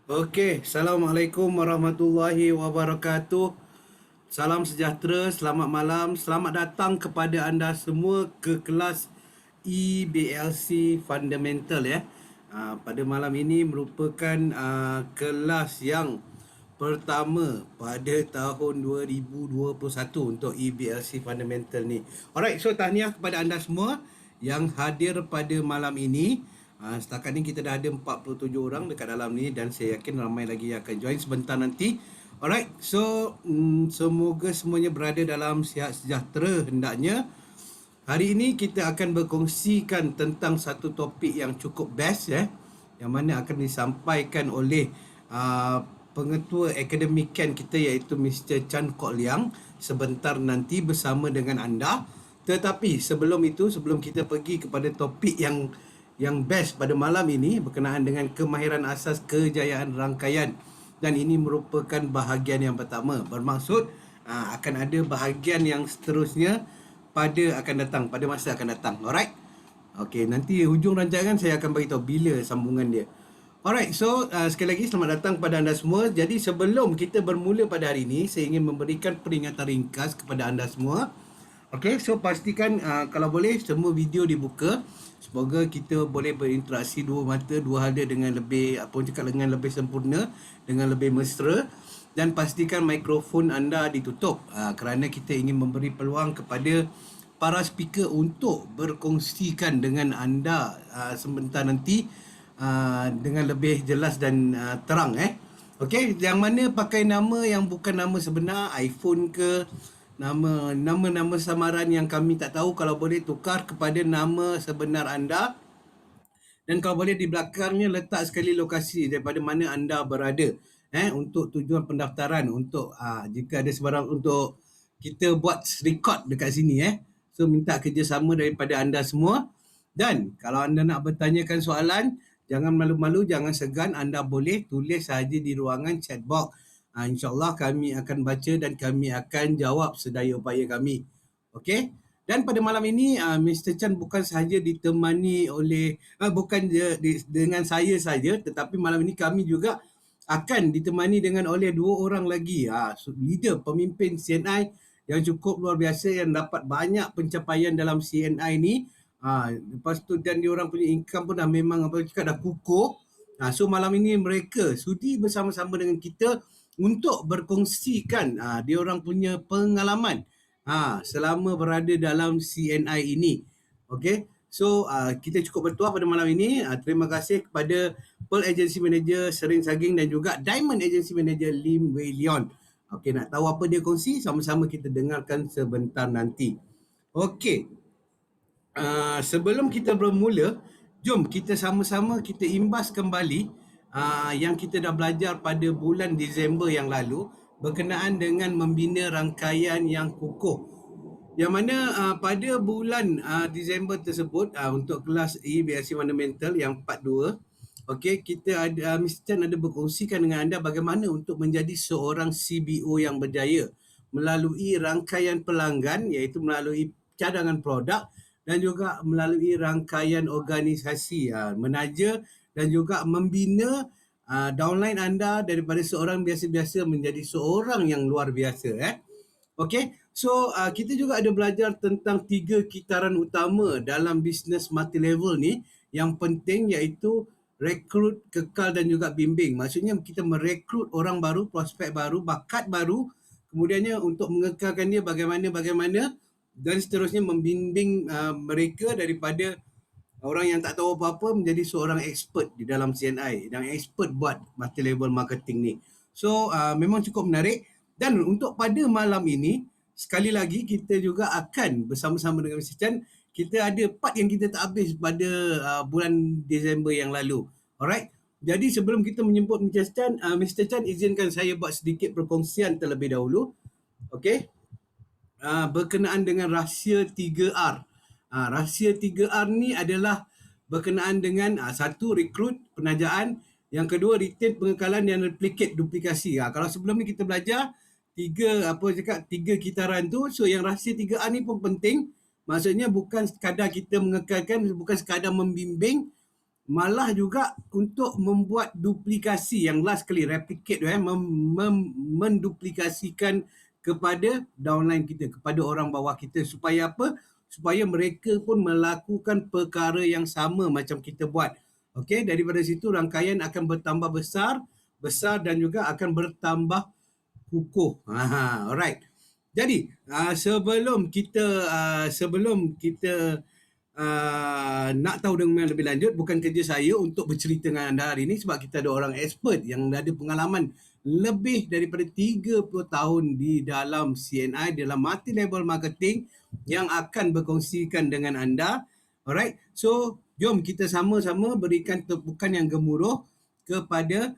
Okey, Assalamualaikum warahmatullahi wabarakatuh. Salam sejahtera, selamat malam, selamat datang kepada anda semua ke kelas EBLC Fundamental ya. Pada malam ini merupakan kelas yang pertama pada tahun 2021 untuk EBLC Fundamental ni. Alright, so tahniah kepada anda semua yang hadir pada malam ini. Setakat ni kita dah ada 47 orang dekat dalam ni dan saya yakin ramai lagi yang akan join sebentar nanti. Alright, so semoga semuanya berada dalam sihat sejahtera hendaknya. Hari ini kita akan berkongsikan tentang satu topik yang cukup best yang mana akan disampaikan oleh pengetua akademik Ken kita iaitu Mr. Chan Kok Liang sebentar nanti bersama dengan anda. Tetapi sebelum itu, sebelum kita pergi kepada topik yang best pada malam ini berkenaan dengan kemahiran asas kejayaan rangkaian, dan ini merupakan bahagian yang pertama, bermaksud akan ada bahagian yang seterusnya pada masa akan datang. Alright. Okey, nanti hujung rancangan saya akan beritahu bila sambungan dia. Alright, so sekali lagi selamat datang kepada anda semua. Jadi sebelum kita bermula pada hari ini, saya ingin memberikan peringatan ringkas kepada anda semua. Okey, so pastikan kalau boleh semua video dibuka. Semoga kita boleh berinteraksi dua mata, dua hada dengan lebih, apa orang cakap, dengan lebih sempurna, dengan lebih mesra. Dan pastikan mikrofon anda ditutup kerana kita ingin memberi peluang kepada para speaker untuk berkongsikan dengan anda sebentar nanti dengan lebih jelas dan terang Okey, yang mana pakai nama yang bukan nama sebenar, iPhone ke, nama samaran yang kami tak tahu, kalau boleh tukar kepada nama sebenar anda. Dan kalau boleh di belakangnya letak sekali lokasi daripada mana anda berada untuk tujuan pendaftaran, untuk jika ada sebarang untuk kita buat record dekat sini So minta kerjasama daripada anda semua. Dan kalau anda nak bertanyakan soalan, jangan malu-malu, jangan segan, anda boleh tulis sahaja di ruangan chat box. InsyaAllah kami akan baca dan kami akan jawab sedaya upaya kami. Okey? Dan pada malam ini Mr. Chan bukan sahaja ditemani oleh bukan dengan saya saja, tetapi malam ini kami juga akan ditemani dengan oleh dua orang lagi leader pemimpin CNI yang cukup luar biasa, yang dapat banyak pencapaian dalam CNI ni. Lepas tu dan diorang punya income pun dah memang apa cakap dah kukuh. So malam ini mereka sudi bersama-sama dengan kita untuk berkongsikan diorang punya pengalaman selama berada dalam CNI ini. Okey. So kita cukup bertuah pada malam ini. Terima kasih kepada Pearl Agency Manager Serin Saging dan juga Diamond Agency Manager Lim Wei Leon. Okey, nak tahu apa dia kongsi, sama-sama kita dengarkan sebentar nanti. Okey. Sebelum kita bermula, jom kita sama-sama kita imbas kembali yang kita dah belajar pada bulan Disember yang lalu berkenaan dengan membina rangkaian yang kukuh. Yang mana pada bulan Disember tersebut untuk kelas EBLC Fundamental yang part 2, okey, kita ada Mr. Chan ada berkongsikan dengan anda bagaimana untuk menjadi seorang CBO yang berjaya melalui rangkaian pelanggan, iaitu melalui cadangan produk dan juga melalui rangkaian organisasi menaja dan juga membina downline anda daripada seorang biasa-biasa menjadi seorang yang luar biasa Okey, so kita juga ada belajar tentang 3 kitaran utama dalam bisnes multi level ni yang penting, iaitu rekrut, kekal dan juga bimbing. Maksudnya kita merekrut orang baru, prospek baru, bakat baru, kemudiannya untuk mengekalkan dia bagaimana dan seterusnya membimbing mereka daripada orang yang tak tahu apa-apa menjadi seorang expert di dalam CNI dan expert buat multi level marketing ni. So memang cukup menarik. Dan untuk pada malam ini, sekali lagi kita juga akan bersama-sama dengan Mr. Chan, kita ada part yang kita tak habis pada bulan Disember yang lalu. Alright. Jadi sebelum kita menjemput Mr. Chan izinkan saya buat sedikit perkongsian terlebih dahulu. Okey. Berkenaan dengan rahsia 3R. Rahsia 3R ni adalah berkenaan dengan satu, rekrut, penajaan, yang kedua, retain, pengekalan, dan replicate, duplikasi. Kalau sebelum ni kita belajar tiga kitaran tu, so yang rahsia 3R ni pun penting. Maksudnya bukan sekadar kita mengekalkan, bukan sekadar membimbing, malah juga untuk membuat duplikasi yang last kali replicate menduplikasikan kepada downline kita, kepada orang bawah kita, supaya apa? Supaya mereka pun melakukan perkara yang sama macam kita buat. Okey, daripada situ rangkaian akan bertambah besar dan juga akan bertambah kukuh. Alright. Jadi sebelum kita nak tahu dengan lebih lanjut, bukan kerja saya untuk bercerita dengan anda hari ini, sebab kita ada orang expert yang ada pengalaman lebih daripada 30 tahun di dalam CNI, dalam multi level marketing, yang akan berkongsikan dengan anda. Alright, so jom kita sama-sama berikan tepukan yang gemuruh kepada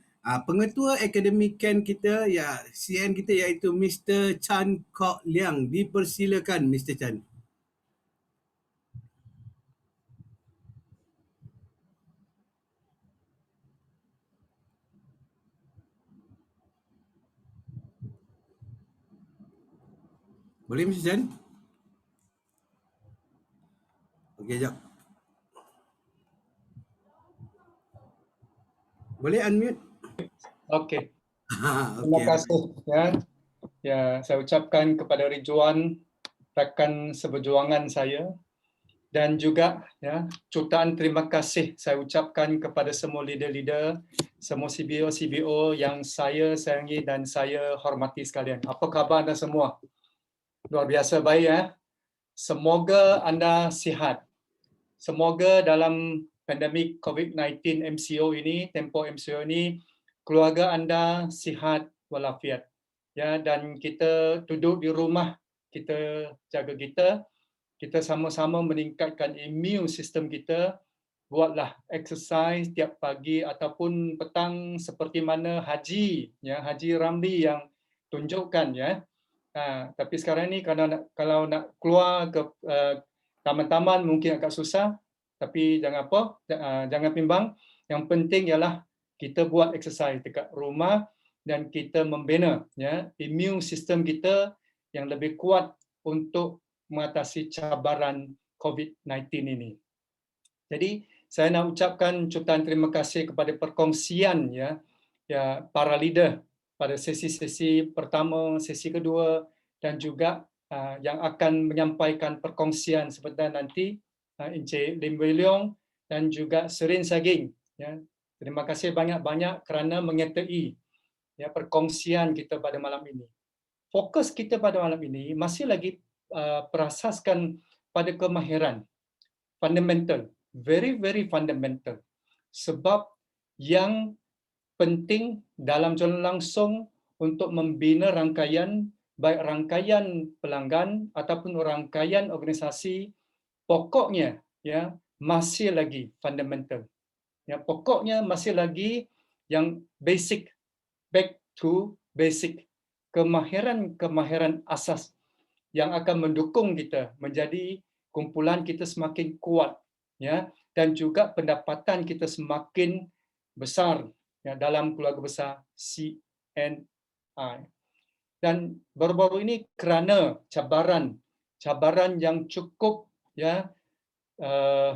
pengetua akademik Ken kita, ya, CN kita, iaitu Mr. Chan Kok Liang. Dipersilakan Mr. Chan. Boleh Mr. Chan? Okey, jap. Boleh unmute? Okey. Terima Okey. kasih ya. Ya, saya ucapkan kepada Ridwan, rakan seperjuangan saya, dan juga ya, jutaan terima kasih saya ucapkan kepada semua leader-leader, semua CBO yang saya sayangi dan saya hormati sekalian. Apa khabar anda semua? Luar biasa baik ya. Semoga anda sihat. Semoga dalam pandemik COVID-19 MCO ini, tempoh MCO ini, keluarga anda sihat walafiat. Ya, dan kita duduk di rumah, kita jaga kita sama-sama meningkatkan immune sistem kita, buatlah exercise tiap pagi ataupun petang seperti mana Haji Ramli yang tunjukkan ya. Tapi sekarang ni kalau nak keluar ke taman-taman mungkin agak susah, tapi jangan bimbang. Yang penting ialah kita buat exercise dekat rumah dan kita membina ya immune sistem kita yang lebih kuat untuk mengatasi cabaran COVID-19 ini. Jadi saya nak ucapkan jutaan terima kasih kepada perkongsian ya para leader pada sesi-sesi pertama, sesi kedua, dan juga yang akan menyampaikan perkongsian sebentar nanti, Encik Lim Wei Leong dan juga Serin Saging. Ya. Terima kasih banyak-banyak kerana menyertai ya perkongsian kita pada malam ini. Fokus kita pada malam ini masih lagi berasaskan pada kemahiran fundamental, very fundamental. Sebab yang penting dalam jalan langsung untuk membina rangkaian, baik rangkaian pelanggan ataupun rangkaian organisasi, pokoknya ya masih lagi fundamental. Ya, pokoknya masih lagi yang basic, back to basic. Kemahiran asas yang akan mendukung kita menjadi kumpulan kita semakin kuat ya, dan juga pendapatan kita semakin besar ya, dalam keluarga besar CNI. Dan baru-baru ini kerana cabaran yang cukup ya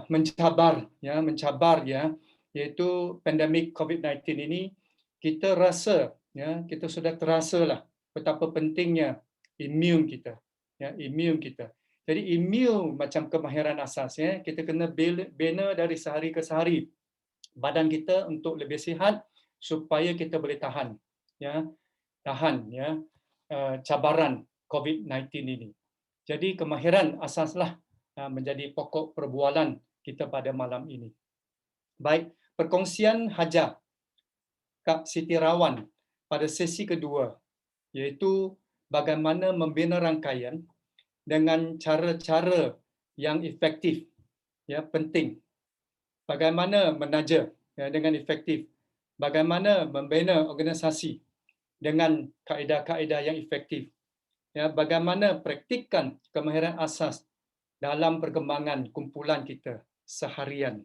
mencabar ya, iaitu pandemik COVID-19 ini, kita sudah terasalah betapa pentingnya immune kita. Jadi immune macam kemahiran asas ya, kita kena bina dari sehari ke sehari badan kita untuk lebih sihat supaya kita boleh tahan cabaran COVID-19 ini. Jadi kemahiran asaslah menjadi pokok perbualan kita pada malam ini. Baik, perkongsian Haja Kak Siti Rawan pada sesi kedua, iaitu bagaimana membina rangkaian dengan cara-cara yang efektif, ya penting. Bagaimana menaja dengan efektif, bagaimana membina organisasi dengan kaedah-kaedah yang efektif, ya bagaimana praktikkan kemahiran asas dalam perkembangan kumpulan kita seharian.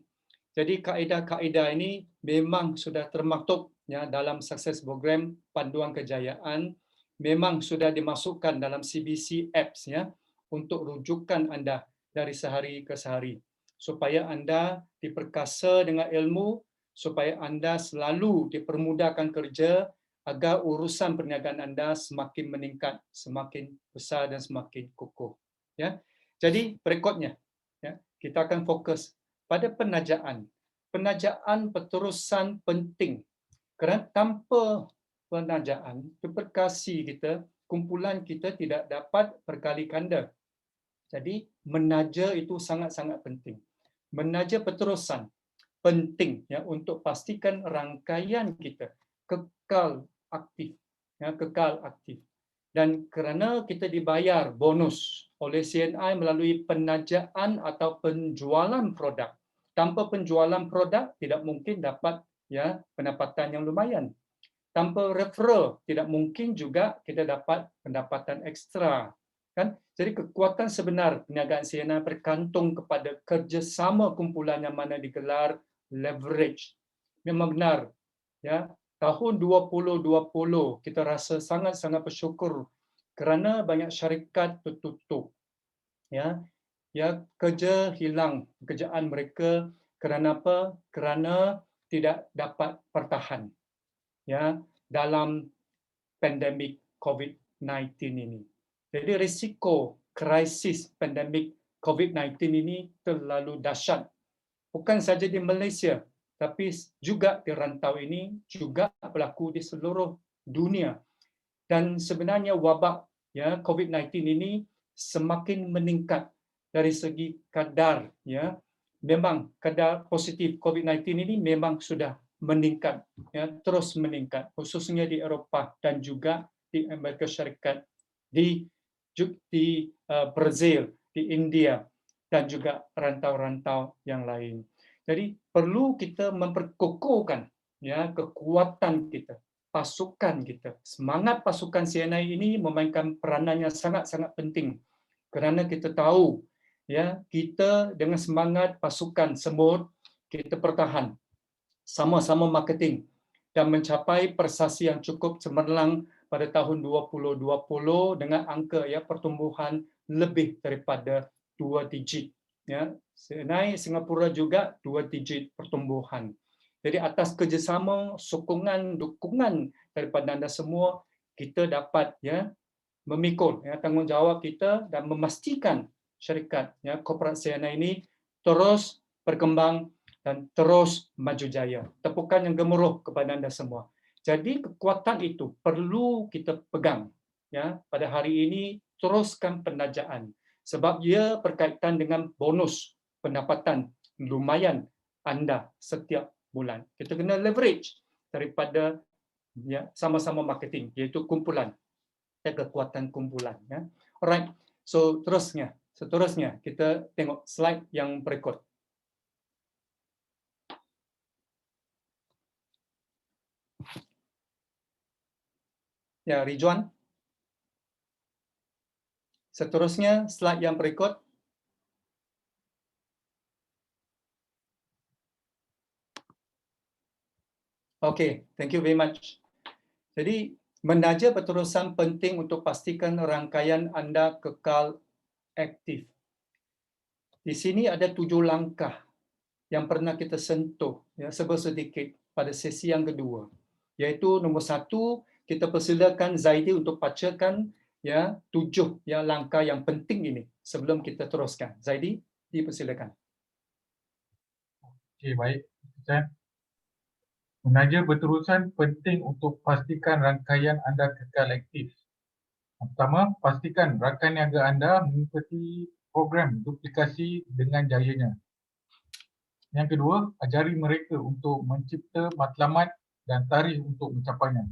Jadi kaedah-kaedah ini memang sudah termaktub ya dalam sukses program panduan kejayaan, memang sudah dimasukkan dalam CBC apps ya untuk rujukan anda dari sehari ke sehari. supaya anda diperkasa dengan ilmu, supaya anda selalu dipermudahkan kerja agar urusan perniagaan anda semakin meningkat, semakin besar dan semakin kukuh. Ya, jadi berikutnya, ya, kita akan fokus pada penajaan. Penajaan berterusan penting kerana tanpa penajaan, duplekasi kita, kumpulan kita tidak dapat berkali ganda. Jadi menaja itu sangat-sangat penting. Menaja berterusan penting ya untuk pastikan rangkaian kita kekal aktif, ya, kekal aktif. Dan kerana kita dibayar bonus oleh CNI melalui penajaan atau penjualan produk. Tanpa penjualan produk tidak mungkin dapat ya pendapatan yang lumayan. Tanpa referral tidak mungkin juga kita dapat pendapatan ekstra. Kan? Jadi kekuatan sebenar perniagaan CNI bergantung kepada kerjasama kumpulan yang mana digelar leverage. Memang benar, ya. Tahun 2020 kita rasa sangat-sangat bersyukur kerana banyak syarikat tertutup. Ya, ya kerja hilang, pekerjaan mereka kerana apa? Kerana tidak dapat bertahan. Ya, dalam pandemik COVID-19 ini. Jadi risiko krisis pandemik COVID-19 ini terlalu dahsyat. Bukan saja di Malaysia, tapi juga di rantau ini juga berlaku di seluruh dunia. Dan sebenarnya wabak ya COVID-19 ini semakin meningkat dari segi kadar ya. Memang kadar positif COVID-19 ini memang sudah meningkat ya, terus meningkat khususnya di Eropah dan juga di Amerika Syarikat, di Brazil, di India dan juga rantau-rantau yang lain. Jadi perlu kita memperkukuhkan ya kekuatan kita, pasukan kita. Semangat pasukan CNI ini memainkan peranannya sangat-sangat penting kerana kita tahu ya kita dengan semangat pasukan semut kita bertahan sama-sama marketing dan mencapai prestasi yang cukup cemerlang pada tahun 2020 dengan angka ya pertumbuhan lebih daripada 2 digit ya. Naik Singapura juga 2 digit pertumbuhan. Jadi atas kerjasama, sokongan, dukungan daripada anda semua, kita dapat ya memikul ya tanggungjawab kita dan memastikan syarikat ya korporat CNI ini terus berkembang dan terus maju jaya. Tepukan yang gemuruh kepada anda semua. Jadi kekuatan itu perlu kita pegang ya pada hari ini. Teruskan penajaan sebab ia berkaitan dengan bonus pendapatan lumayan anda setiap bulan. Kita kena leverage daripada ya sama-sama marketing iaitu kumpulan, kekuatan kumpulan ya. Alright. So seterusnya kita tengok slide yang berikut. Ya, Ridwan. Seterusnya, slide yang berikut. Okay, thank you very much. Jadi, menaja berterusan penting untuk pastikan rangkaian anda kekal aktif. Di sini ada 7 langkah yang pernah kita sentuh ya, sedikit pada sesi yang kedua. Iaitu nombor 1, kita persilakan Zaidi untuk bacakan ya 7 ya langkah yang penting ini sebelum kita teruskan. Zaidi, dipersilakan. Okey, baik. Menaja berterusan penting untuk pastikan rangkaian anda kekal aktif. Pertama, pastikan rakan niaga anda mengikuti program duplikasi dengan jayanya. Yang kedua, ajari mereka untuk mencipta matlamat dan tarikh untuk mencapainya.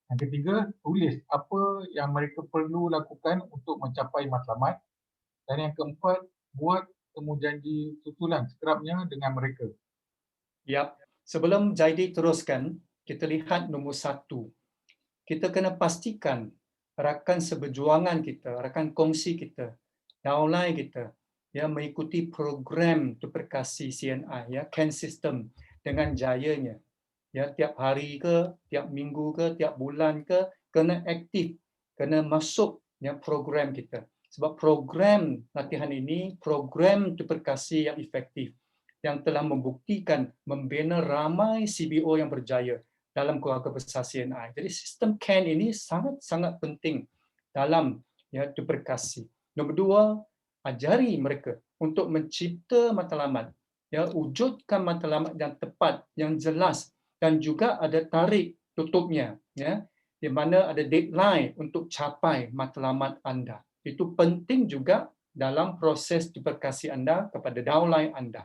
Yang ketiga, tulis apa yang mereka perlu lakukan untuk mencapai matlamat. Dan yang keempat, buat temu janji susulan sekerapnya dengan mereka. Ya, sebelum Zaidi teruskan, kita lihat nombor 1. Kita kena pastikan rakan seberjuangan kita, rakan kongsi kita, downline kita, ya mengikuti program duplikasi CNI, ya CAN system dengan jayanya. Ya, tiap hari ke, tiap minggu ke, tiap bulan ke, kena aktif, kena masuk ya program kita. Sebab program latihan ini, program duplikasi yang efektif yang telah membuktikan membina ramai CBO yang berjaya dalam keluarga besar CNI. Jadi sistem CAN ini sangat-sangat penting dalam duplikasi. Nombor dua, ajari mereka untuk mencipta matlamat, wujudkan matlamat yang tepat, yang jelas dan juga ada tarikh tutupnya, di mana ada deadline untuk capai matlamat anda. Itu penting juga dalam proses duplikasi anda kepada downline anda.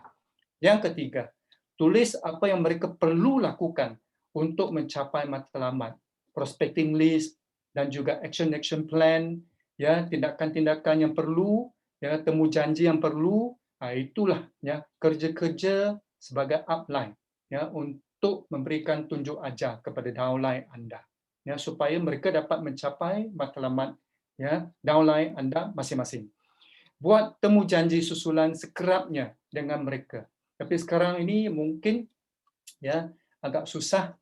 Yang ketiga, tulis apa yang mereka perlu lakukan untuk mencapai matlamat, prospecting list dan juga action plan, tindakan-tindakan yang perlu, temu janji yang perlu. Itulah kerja-kerja sebagai upline untuk memberikan tunjuk ajar kepada downline anda, supaya mereka dapat mencapai matlamat downline anda masing-masing. Buat temu janji susulan sekerapnya dengan mereka. Tapi sekarang ini mungkin agak susah,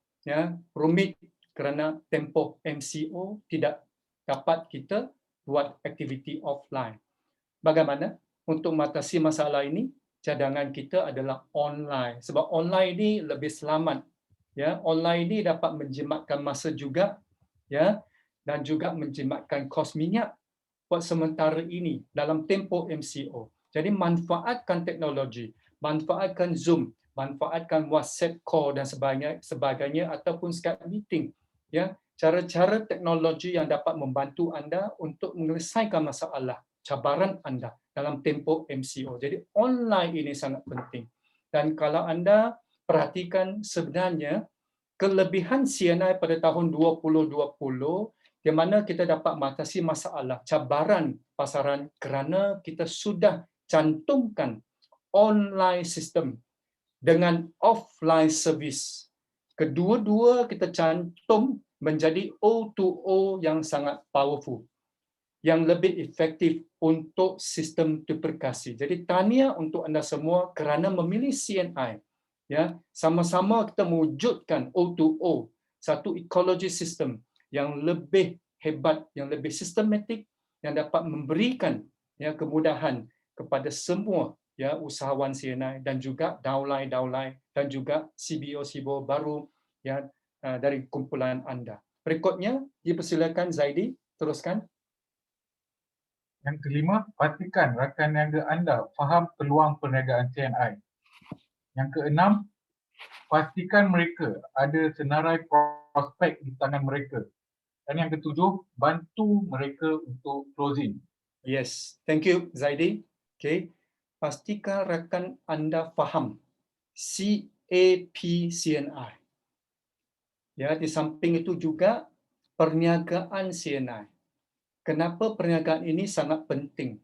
rumit kerana tempoh MCO tidak dapat kita buat aktiviti offline. Bagaimana untuk mengatasi masalah ini? Cadangan kita adalah online. Sebab online ini lebih selamat. Online ini dapat menjimatkan masa juga, dan juga menjimatkan kos minyak buat sementara ini dalam tempoh MCO. Jadi manfaatkan teknologi, manfaatkan Zoom, manfaatkan WhatsApp call dan sebagainya ataupun Skype meeting. Cara-cara teknologi yang dapat membantu anda untuk menyelesaikan masalah cabaran anda dalam tempoh MCO. Jadi online ini sangat penting. Dan kalau anda perhatikan sebenarnya kelebihan CNI pada tahun 2020 di mana kita dapat mengatasi masalah cabaran pasaran kerana kita sudah cantumkan online system dengan offline service. Kedua-dua kita cantum menjadi O2O yang sangat powerful, yang lebih efektif untuk sistem duplikasi. Jadi tahniah untuk anda semua kerana memilih CNI. Sama-sama kita mewujudkan O2O, satu ekologi sistem yang lebih hebat, yang lebih sistematik, yang dapat memberikan kemudahan kepada semua usahawan CNI dan juga downline dan juga CBO baru dari kumpulan anda. Berikutnya, dipersilakan Zaidi, teruskan. Yang kelima, pastikan rakan niaga anda faham peluang perniagaan CNI. Yang keenam, pastikan mereka ada senarai prospek di tangan mereka. Dan yang ketujuh, bantu mereka untuk closing. Yes, thank you Zaidi. Okay. Pastikan rakan anda faham CAP-CNI. Di samping itu juga perniagaan CNI. Kenapa perniagaan ini sangat penting?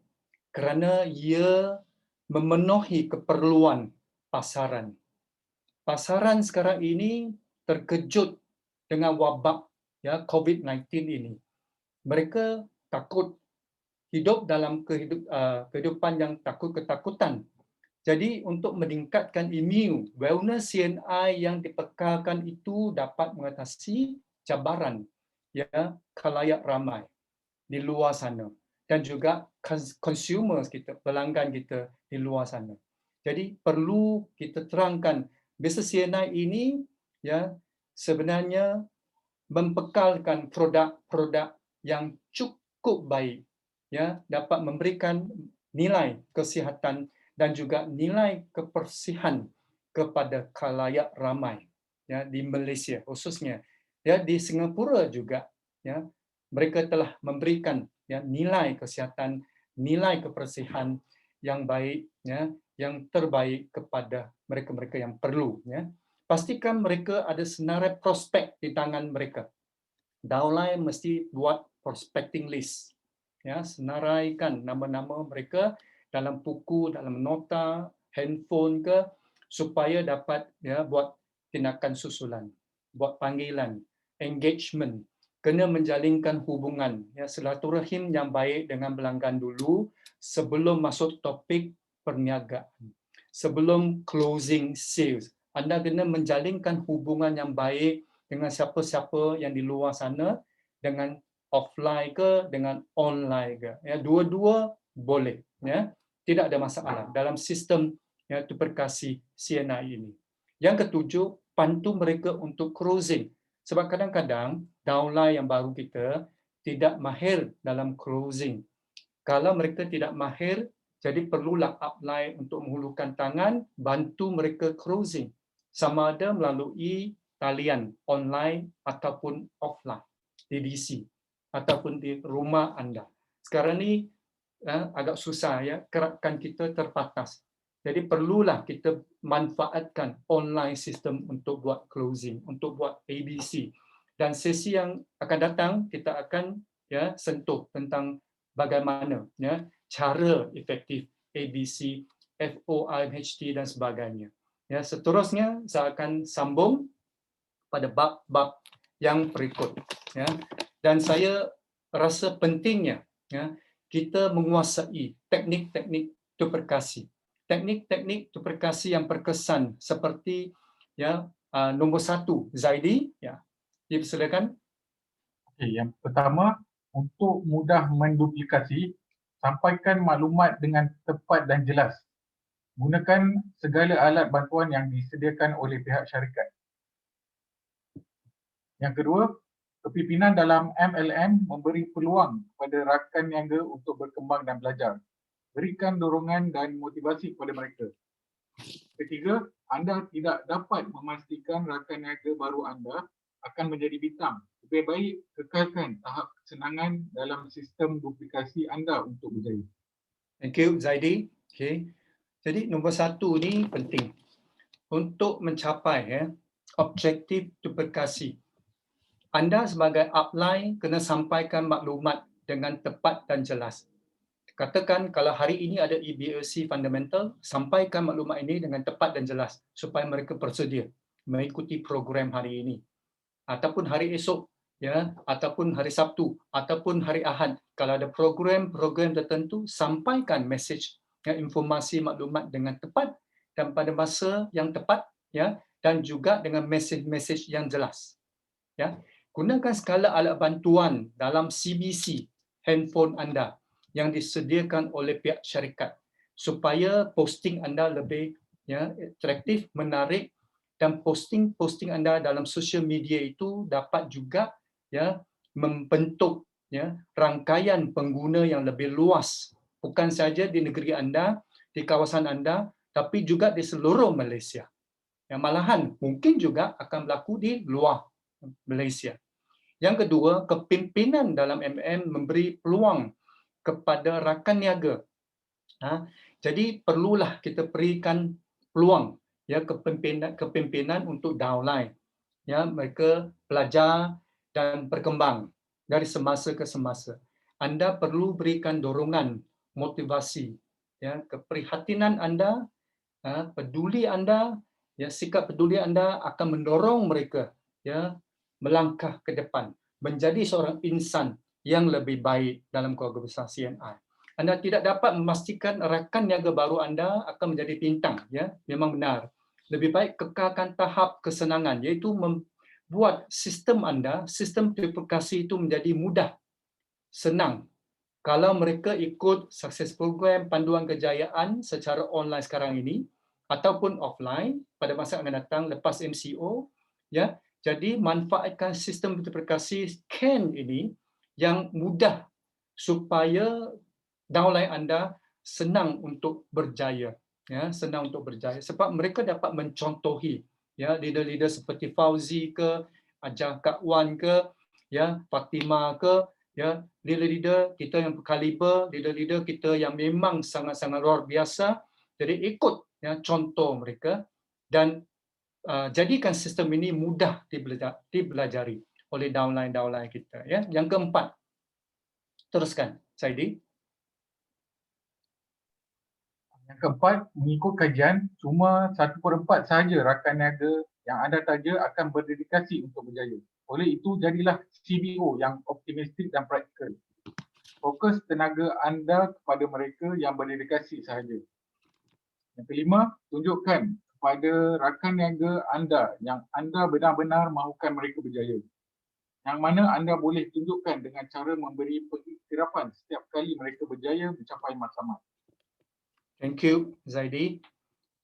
Kerana ia memenuhi keperluan pasaran. Pasaran sekarang ini terkejut dengan wabak COVID-19 ini. Mereka takut hidup dalam kehidupan yang ketakutan. Jadi untuk meningkatkan imun, wellness CNI yang dipekalkan itu dapat mengatasi cabaran khalayak ramai di luar sana dan juga consumers kita, pelanggan kita di luar sana. Jadi perlu kita terangkan bisnes CNI ini sebenarnya mempekalkan produk-produk yang cukup baik, dapat memberikan nilai kesihatan dan juga nilai kebersihan kepada khalayak ramai di Malaysia khususnya. Di Singapura juga mereka telah memberikan nilai kesihatan, nilai kebersihan yang baik, yang terbaik kepada mereka-mereka yang perlu. Pastikan mereka ada senarai prospek di tangan mereka. Downline mesti buat prospecting list. Senaraikan nama-nama mereka dalam buku, dalam nota, handphone ke, supaya dapat buat tindakan susulan, buat panggilan, engagement, kena menjalinkan hubungan, silaturahim yang baik dengan pelanggan dulu sebelum masuk topik perniagaan. Sebelum closing sales, anda kena menjalinkan hubungan yang baik dengan siapa-siapa yang di luar sana dengan offline ke dengan online ke. Ya, dua-dua boleh. Ya, tidak ada masalah dalam sistem tuberkasi CNI ini. Yang ketujuh, bantu mereka untuk closing. Sebab kadang-kadang downline yang baru kita tidak mahir dalam closing. Kalau mereka tidak mahir, jadi perlulah upline untuk menghulurkan tangan, bantu mereka closing. Sama ada melalui talian online ataupun offline, di DC, ataupun di rumah anda. Sekarang ni agak susah ya, gerakan kita terbatas. Jadi perlulah kita manfaatkan online system untuk buat closing, untuk buat ABC. Dan sesi yang akan datang kita akan sentuh tentang bagaimana cara efektif ABC, FOIMHT dan sebagainya. Seterusnya saya akan sambung pada bab-bab yang berikut. Dan saya rasa pentingnya kita menguasai teknik-teknik tuberkasi. Teknik-teknik tuberkasi yang berkesan seperti nombor 1, Zaidi, dipersilakan. Okey, yang pertama, untuk mudah menduplikasi, sampaikan maklumat dengan tepat dan jelas. Gunakan segala alat bantuan yang disediakan oleh pihak syarikat. Yang kedua, kepimpinan dalam MLM memberi peluang kepada rakan niaga untuk berkembang dan belajar. Berikan dorongan dan motivasi kepada mereka. Ketiga, anda tidak dapat memastikan rakan niaga baru anda akan menjadi bintang. Lebih baik kekalkan tahap kesenangan dalam sistem duplikasi anda untuk berjaya. Thank you, Zaidi. Okay. Jadi nombor 1 ni penting untuk mencapai objektif duplikasi. Anda sebagai upline kena sampaikan maklumat dengan tepat dan jelas. Katakan kalau hari ini ada EBLC fundamental, sampaikan maklumat ini dengan tepat dan jelas supaya mereka bersedia mengikuti program hari ini. Ataupun hari esok, ataupun hari Sabtu, ataupun hari Ahad. Kalau ada program-program tertentu, sampaikan message, informasi maklumat dengan tepat dan pada masa yang tepat, dan juga dengan message-message yang jelas. Gunakan segala alat bantuan dalam CBC handphone anda yang disediakan oleh pihak syarikat supaya posting anda lebih atraktif, menarik, dan posting anda dalam social media itu dapat juga membentuk rangkaian pengguna yang lebih luas, bukan saja di negeri anda, di kawasan anda, tapi juga di seluruh Malaysia. Yang malahan mungkin juga akan berlaku di luar Malaysia. Yang kedua, kepimpinan dalam MM memberi peluang kepada rakan niaga. Jadi perlulah kita berikan peluang kepimpinan untuk downline. Mereka belajar dan berkembang dari semasa ke semasa. Anda perlu berikan dorongan, motivasi, keprihatinan anda, peduli anda, sikap peduli anda akan mendorong mereka melangkah ke depan, menjadi seorang insan yang lebih baik dalam keluarga besar CNI. Anda tidak dapat memastikan rakan niaga baru anda akan menjadi bintang, memang benar. Lebih baik kekalkan tahap kesenangan, iaitu membuat sistem anda, sistem duplikasi itu menjadi mudah, senang. Kalau mereka ikut sukses program panduan kejayaan secara online sekarang ini ataupun offline pada masa akan datang lepas MCO, jadi manfaatkan sistem duplikasi scan ini yang mudah supaya downline anda senang untuk berjaya, senang untuk berjaya sebab mereka dapat mencontohi leader-leader seperti Fauzi ke, Ajah Kak Wan ke, Fatimah ke, leader-leader kita yang berkaliber, leader-leader kita yang memang sangat-sangat luar biasa. Jadi ikut contoh mereka dan jadikan sistem ini mudah dipelajari oleh downline kita. Yang keempat, teruskan, Saidi. Yang keempat, mengikut kajian, cuma 1/4 sahaja rakan niaga yang anda taja akan berdedikasi untuk berjaya. Oleh itu, jadilah CBO yang optimistik dan praktikal. Fokus tenaga anda kepada mereka yang berdedikasi sahaja. Yang kelima, tunjukkan kepada rakan niaga anda yang anda benar-benar mahukan mereka berjaya. yang mana anda boleh tunjukkan dengan cara memberi pengiktirafan setiap kali mereka berjaya mencapai matlamat. Thank you, Zaidi.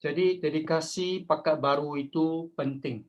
Jadi dedikasi pakat baru itu penting.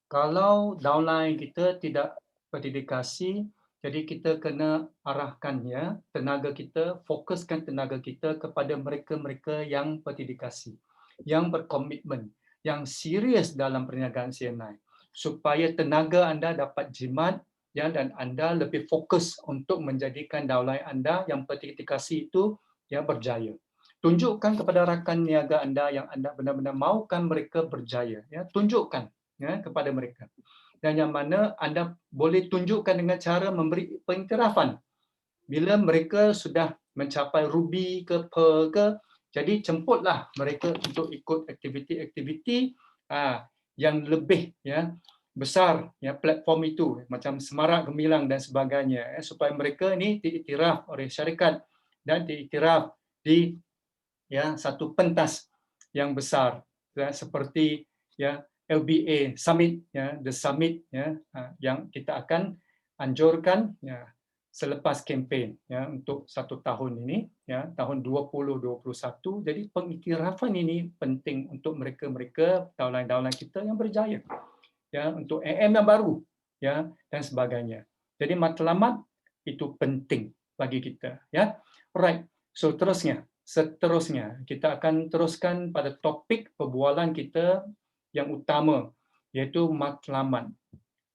Kalau downline kita tidak berdedikasi, jadi kita kena arahkan ya tenaga kita, fokuskan tenaga kita kepada mereka-mereka yang berdedikasi, yang berkomitmen, yang serius dalam perniagaan CNI, supaya tenaga anda dapat jimat ya, dan anda lebih fokus untuk menjadikan downline anda yang berdedikasi itu ya berjaya. Tunjukkan kepada rakan niaga anda yang anda benar-benar mahukan mereka berjaya. Ya, tunjukkan ya, kepada mereka. Dan yang mana anda boleh tunjukkan dengan cara memberi pengiktirafan. Bila mereka sudah mencapai ruby ke pearl ke, jadi jemputlah mereka untuk ikut aktiviti-aktiviti yang lebih ya besar ya platform itu macam Semarak Gemilang dan sebagainya supaya mereka ini diiktiraf oleh syarikat dan diiktiraf di ya satu pentas yang besar ya, seperti ya LBA Summit ya the summit ya yang kita akan anjurkan ya selepas kempen ya untuk 1 tahun ini ya tahun 2021. Jadi pengiktirafan ini penting untuk mereka-mereka downline kita yang berjaya ya untuk AM yang baru ya dan sebagainya. Jadi matlamat itu penting bagi kita ya. Alright. So seterusnya kita akan teruskan pada topik perbualan kita yang utama iaitu matlamat.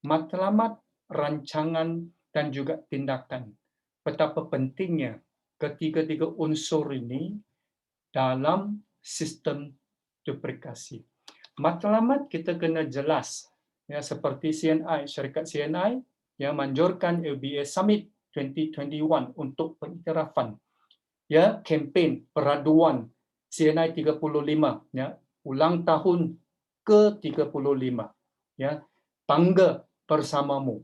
Matlamat, rancangan dan juga tindakan. Betapa pentingnya ketiga-tiga unsur ini dalam sistem duplikasi. Matlamat kita kena jelas ya seperti CNI, syarikat CNI yang manjurkan LBA Summit 2021 untuk pengiktirafan ya kempen peraduan CNI 35 ya ulang tahun ke-35 ya bangga bersamamu.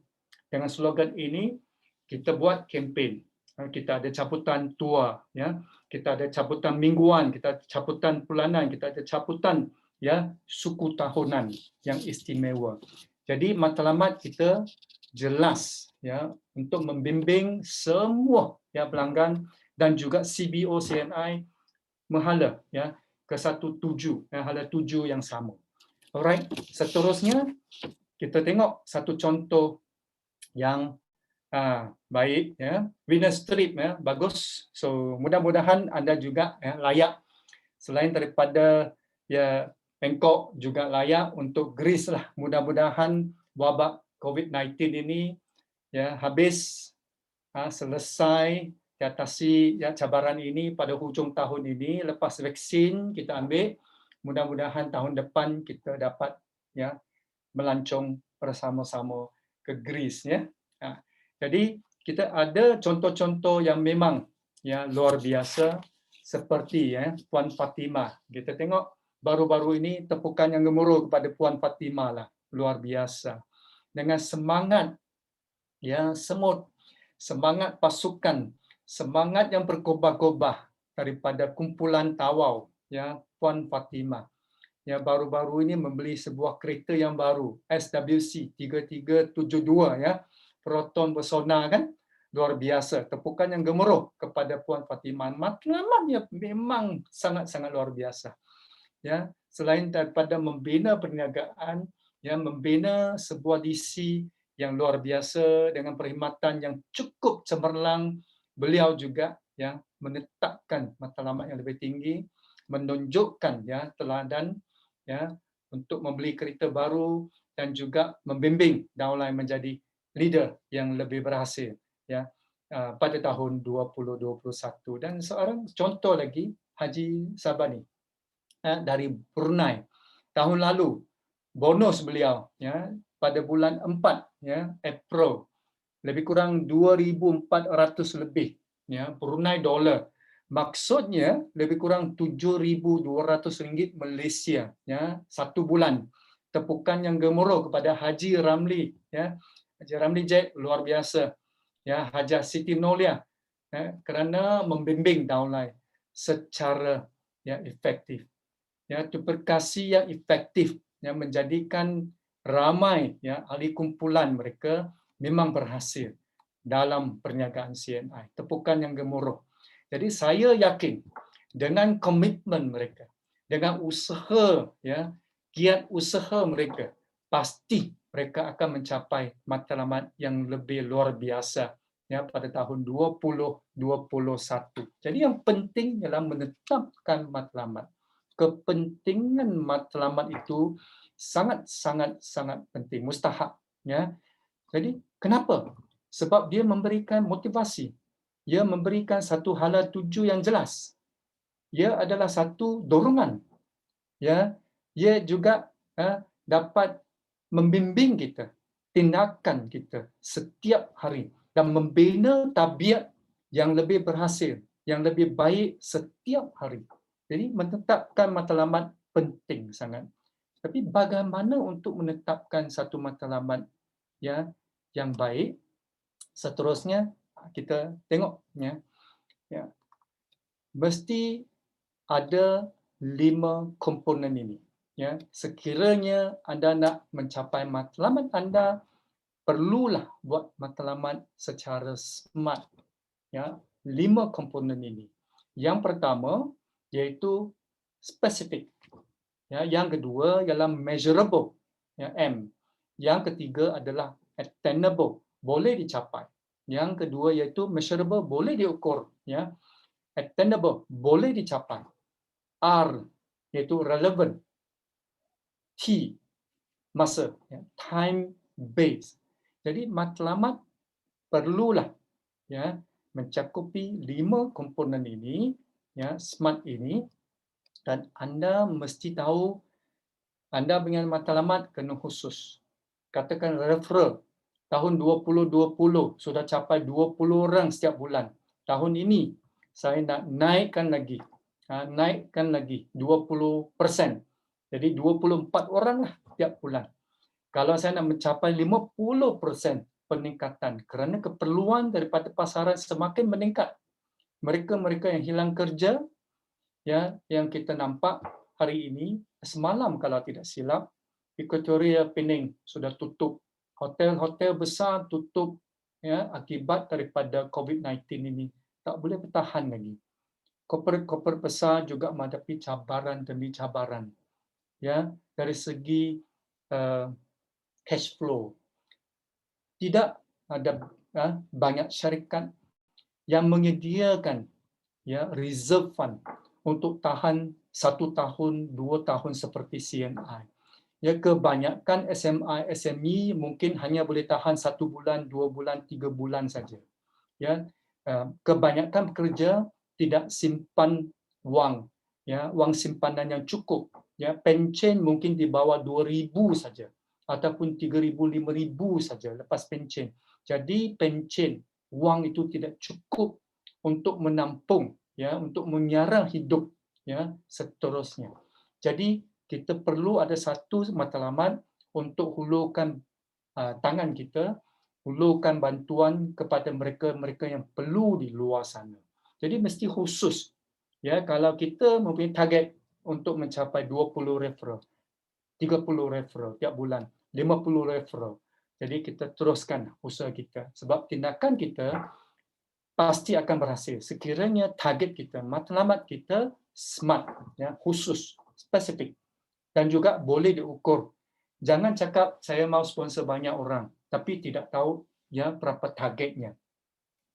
Dengan slogan ini kita buat kempen. Kita ada caputan tua ya, kita ada caputan mingguan, kita ada caputan bulanan, kita ada caputan ya suku tahunan yang istimewa. Jadi matlamat kita jelas ya untuk membimbing semua ya pelanggan dan juga CBO CNI menghala ya ke satu tuju, hala tuju yang sama. Alright, seterusnya kita tengok satu contoh yang baik ya. Winner strip ya, bagus. So mudah-mudahan anda juga ya, layak selain daripada ya Bangkok juga layak untuk Greece lah. Mudah-mudahan wabak COVID-19 ini ya habis selesai diatasi ya cabaran ini pada hujung tahun ini lepas vaksin kita ambil, mudah-mudahan tahun depan kita dapat ya melancong bersama-sama ke Greece ya. Jadi kita ada contoh-contoh yang memang ya luar biasa seperti ya Puan Fatimah. Kita tengok baru-baru ini tepukan yang gemuruh kepada Puan Fatimah lah, luar biasa. Dengan semangat ya semut, semangat pasukan, semangat yang berkobar-kobar daripada kumpulan tawau ya Puan Fatimah. Ya baru-baru ini membeli sebuah kereta yang baru SWC 3372 ya Proton Bersona kan, luar biasa. Tepukan yang gemuruh kepada Puan Fatimah. Matlamatnya memang sangat-sangat luar biasa. Ya, selain daripada membina perniagaan, ya membina sebuah DC yang luar biasa dengan perkhidmatan yang cukup cemerlang, beliau juga ya menetapkan matlamat yang lebih tinggi, menunjukkan ya teladan ya untuk membeli kereta baru dan juga membimbing downline menjadi leader yang lebih berhasil ya pada tahun 2021. Dan seorang contoh lagi Haji Sabani dari Brunei tahun lalu, bonus beliau ya pada bulan 4 ya April lebih kurang 2,400 lebih ya Brunei dolar. Maksudnya lebih kurang 7,200 ringgit Malaysia ya satu bulan. Tepukan yang gemuruh kepada Haji Ramli ya. Haji Ramli Jack luar biasa ya, Hajah Siti Nolia ya, kerana membimbing downline secara ya efektif. Ya, duplikasi yang efektif yang menjadikan ramai ya ahli kumpulan mereka memang berhasil dalam perniagaan CNI. Tepukan yang gemuruh. Jadi saya yakin dengan komitmen mereka, dengan usaha, ya, giat usaha mereka, pasti mereka akan mencapai matlamat yang lebih luar biasa, ya, pada tahun 2021. Jadi yang penting ialah menetapkan matlamat. Kepentingan matlamat itu sangat penting, mustahak, ya. Jadi kenapa? Sebab dia memberikan motivasi. Ia memberikan satu hala tuju yang jelas. Ia adalah satu dorongan. Ya, ia juga dapat membimbing kita, tindakan kita setiap hari dan membina tabiat yang lebih berhasil, yang lebih baik setiap hari. Jadi menetapkan matlamat penting sangat. Tapi bagaimana untuk menetapkan satu matlamat, ya, yang baik? Seterusnya kita tengok, ya. Mesti ada 5 komponen ini, ya. Sekiranya anda nak mencapai matlamat anda, perlulah buat matlamat secara smart, ya. 5 komponen ini. Yang pertama iaitu spesifik, ya. Yang kedua ialah measurable, ya, M. Yang ketiga adalah attainable, boleh dicapai. Yang kedua iaitu measurable, boleh diukur, ya. Attainable, boleh dicapai. R iaitu relevant. T, masa, ya, time based. Jadi matlamat perlulah, ya, mencakupi 5 komponen ini, ya, SMART ini, dan anda mesti tahu anda dengan matlamat kena khusus. Katakan referral tahun 2020 sudah capai 20 orang setiap bulan. Tahun ini saya nak naikkan lagi 20%. Jadi 24 orang lah setiap bulan. Kalau saya nak mencapai 50% peningkatan kerana keperluan daripada pasaran semakin meningkat. Mereka yang hilang kerja, ya, yang kita nampak hari ini, semalam kalau tidak silap, Equatoria Pening sudah tutup. Hotel-hotel besar tutup, ya, akibat daripada COVID-19 ini. Tak boleh bertahan lagi. Korporat besar juga menghadapi cabaran demi cabaran, ya, dari segi cash flow. Tidak ada banyak syarikat yang menyediakan, ya, reserve fund untuk tahan 1 tahun, 2 tahun seperti CNI. Ya, kebanyakan SMI, SME mungkin hanya boleh tahan 1 bulan, 2 bulan, 3 bulan saja. Ya, kebanyakan pekerja tidak simpan wang, ya, wang simpanan yang cukup. Ya, pencen mungkin di bawah 2,000 saja ataupun 3,000, 5,000 saja lepas pencen. Jadi pencen, wang itu tidak cukup untuk menampung, ya, untuk menyiarah hidup, ya, seterusnya. Jadi kita perlu ada satu matlamat untuk hulurkan tangan kita, hulurkan bantuan kepada mereka-mereka yang perlu di luar sana. Jadi mesti khusus, ya. Kalau kita mempunyai target untuk mencapai 20 referral, 30 referral tiap bulan, 50 referral. Jadi kita teruskan usaha kita sebab tindakan kita pasti akan berhasil sekiranya target kita, matlamat kita smart, ya, khusus, spesifik. Dan juga boleh diukur. Jangan cakap saya mau sponsor banyak orang tapi tidak tahu, ya, berapa targetnya.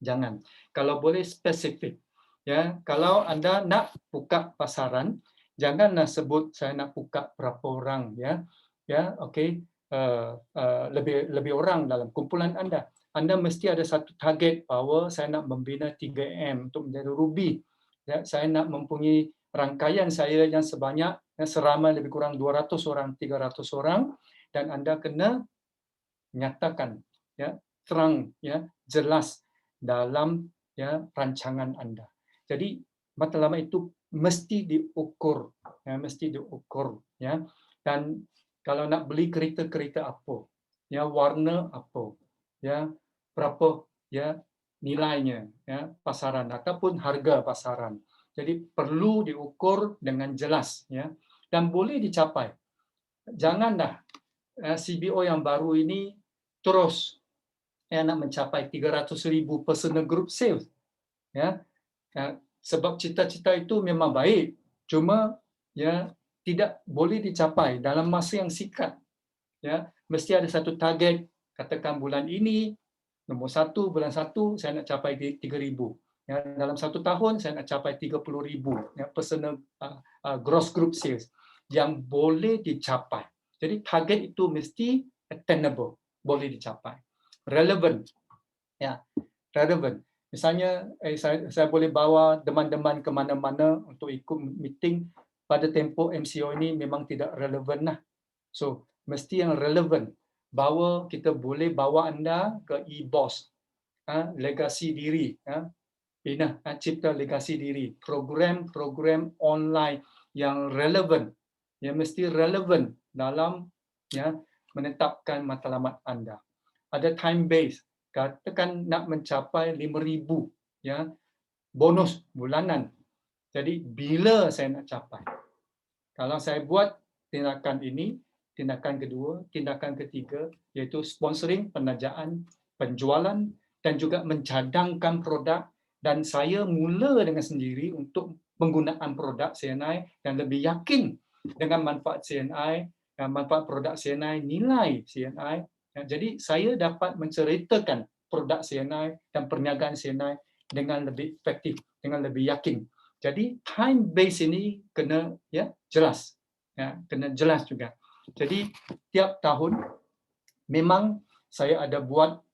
Jangan. Kalau boleh spesifik, ya. Kalau anda nak buka pasaran, janganlah sebut saya nak buka berapa orang, ya. Ya, okey. Lebih orang dalam kumpulan anda. Anda mesti ada satu target bahawa saya nak membina 3M untuk menjadi ruby. Ya, saya nak mempunyai rangkaian saya yang sebanyak, seramai lebih kurang 200 orang, 300 orang, dan anda kena nyatakan, ya, terang, ya, jelas dalam, ya, rancangan anda. Jadi matlamat itu mesti diukur, ya, mesti diukur, ya. Dan kalau nak beli kereta apa, ya, warna apa, ya, berapa, ya, nilainya, ya, pasaran ataupun harga pasaran. Jadi perlu diukur dengan jelas, ya, dan boleh dicapai. Janganlah CBO yang baru ini terus nak mencapai 300,000 personal group sales. Ya, sebab cita-cita itu memang baik, cuma tidak boleh dicapai dalam masa yang singkat. Ya, mesti ada satu target. Katakan bulan ini, nombor 1, bulan 1 saya nak capai 3,000. Ya, dalam 1 tahun saya nak capai 30,000 personal gross group sales yang boleh dicapai. Jadi target itu mesti attainable, boleh dicapai. Relevant. Ya, relevant. Misalnya saya boleh bawa teman-teman ke mana-mana untuk ikut meeting, pada tempoh MCO ini memang tidak relevan lah. So, mesti yang relevan. Kita boleh bawa anda ke e-boss, legasi diri, cipta legasi diri, program-program online yang relevan, yang mesti relevan dalam menetapkan matlamat anda. Ada time base, katakan nak mencapai 5,000 bonus bulanan. Jadi bila saya nak capai? Kalau saya buat tindakan ini, tindakan kedua, tindakan ketiga, iaitu sponsoring, penajaan, penjualan, dan juga mencadangkan produk, dan saya mula dengan sendiri untuk penggunaan produk CNI dan lebih yakin dengan manfaat CNI, manfaat produk CNI, nilai CNI. Jadi saya dapat menceritakan produk CNI dan perniagaan CNI dengan lebih efektif, dengan lebih yakin. Jadi time base ini kena jelas, kena jelas juga. Jadi tiap tahun memang saya ada buat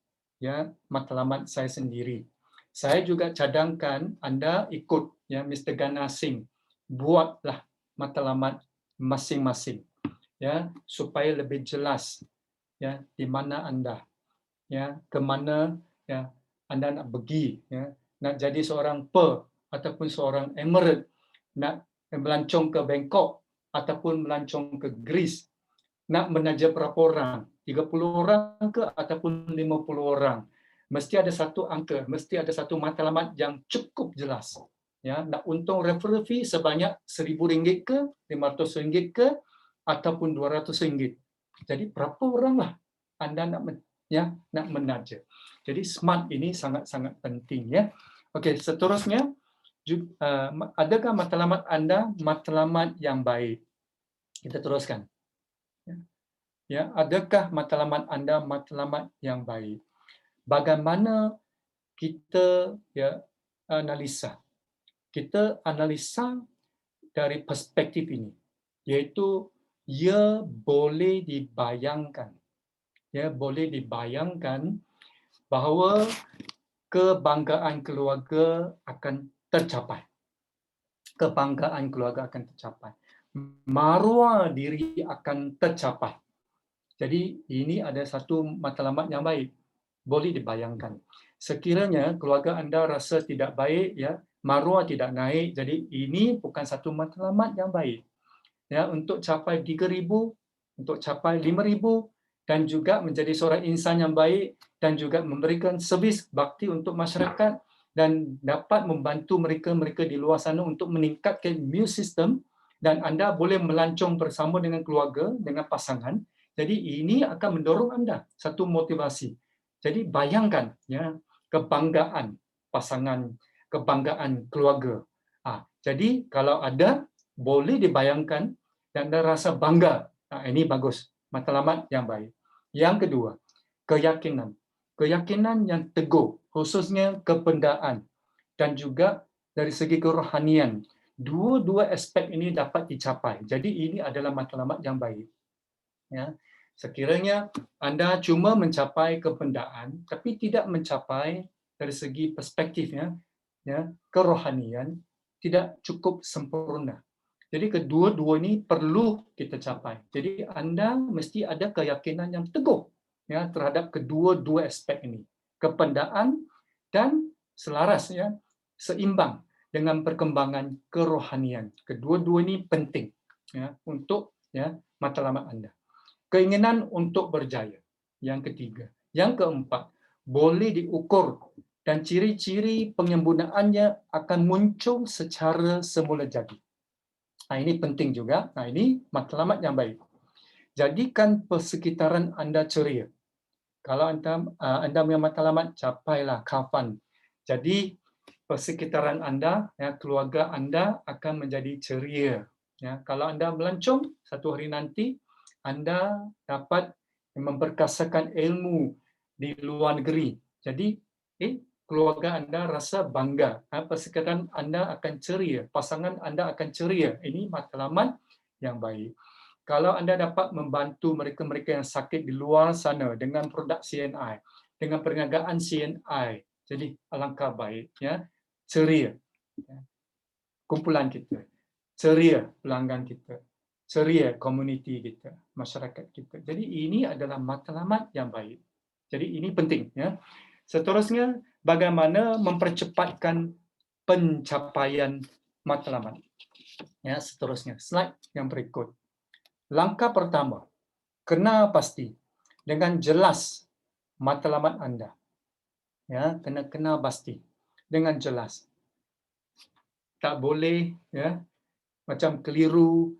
matlamat saya sendiri. Saya juga cadangkan anda ikut Mr. Gana Singh, buatlah matlamat masing-masing supaya lebih jelas di mana anda, ke mana anda nak pergi, nak jadi seorang ataupun seorang emirate, nak melancong ke Bangkok ataupun melancong ke Greece, nak menaja berapa orang, 30 orang ke ataupun 50 orang. Mesti ada satu angka, mesti ada satu matlamat yang cukup jelas. Nak untung referral fee sebanyak RM1,000 ke, RM500 ke, ataupun RM200. Jadi berapa oranglah anda nak menaja. Jadi SMART ini sangat-sangat penting. Okey, seterusnya, adakah matlamat anda matlamat yang baik? Kita teruskan. Adakah matlamat anda matlamat yang baik? Bagaimana kita analisa? Kita analisa dari perspektif ini, iaitu ia boleh dibayangkan. Boleh dibayangkan bahawa kebanggaan keluarga akan tercapai. Kebanggaan keluarga akan tercapai. Maruah diri akan tercapai. Jadi ini ada satu matlamat yang baik. Boleh dibayangkan. Sekiranya keluarga anda rasa tidak baik, maruah tidak naik, jadi ini bukan satu matlamat yang baik. Untuk capai 3,000, untuk capai 5,000, dan juga menjadi seorang insan yang baik, dan juga memberikan servis bakti untuk masyarakat, dan dapat membantu mereka di luar sana untuk meningkatkan immune system, dan anda boleh melancong bersama dengan keluarga, dengan pasangan. Jadi ini akan mendorong anda satu motivasi. Jadi bayangkan kebanggaan pasangan, kebanggaan keluarga. Jadi kalau ada, boleh dibayangkan dan anda rasa bangga. Ini bagus, matlamat yang baik. Yang kedua, keyakinan. Keyakinan yang teguh, khususnya kependaan dan juga dari segi kerohanian. Dua-dua aspek ini dapat dicapai. Jadi ini adalah matlamat yang baik. Sekiranya anda cuma mencapai kependaan, tapi tidak mencapai dari segi perspektifnya, kerohanian, tidak cukup sempurna. Jadi kedua-dua ini perlu kita capai. Jadi anda mesti ada keyakinan yang teguh terhadap kedua-dua aspek ini. Kependaan dan selaras, seimbang dengan perkembangan kerohanian. Kedua-dua ini penting untuk matlamat anda. Keinginan untuk berjaya. Yang ketiga. Yang keempat, boleh diukur dan ciri-ciri penggunaannya akan muncul secara semula jadi. Ini penting juga. Ini matlamat yang baik. Jadikan persekitaran anda ceria. Kalau anda punya matlamat, capailah kafan. Jadi persekitaran anda, ya, keluarga anda akan menjadi ceria. Ya, kalau anda melancong satu hari nanti, anda dapat memperkasakan ilmu di luar negeri. Jadi, keluarga anda rasa bangga. Persekitaran anda akan ceria, pasangan anda akan ceria. Ini matlamat yang baik. Kalau anda dapat membantu mereka-mereka yang sakit di luar sana dengan produk CNI, dengan perniagaan CNI, jadi alangkah baik, ya. Ceria kumpulan kita, ceria pelanggan kita, ceria komuniti kita, masyarakat kita. Jadi ini adalah matlamat yang baik. Jadi ini penting, ya. Seterusnya, bagaimana mempercepatkan pencapaian matlamat. Ya, seterusnya, slide yang berikut. Langkah pertama, kena pasti dengan jelas matlamat anda. Ya, kena pasti dengan jelas. Tak boleh, ya, macam keliru,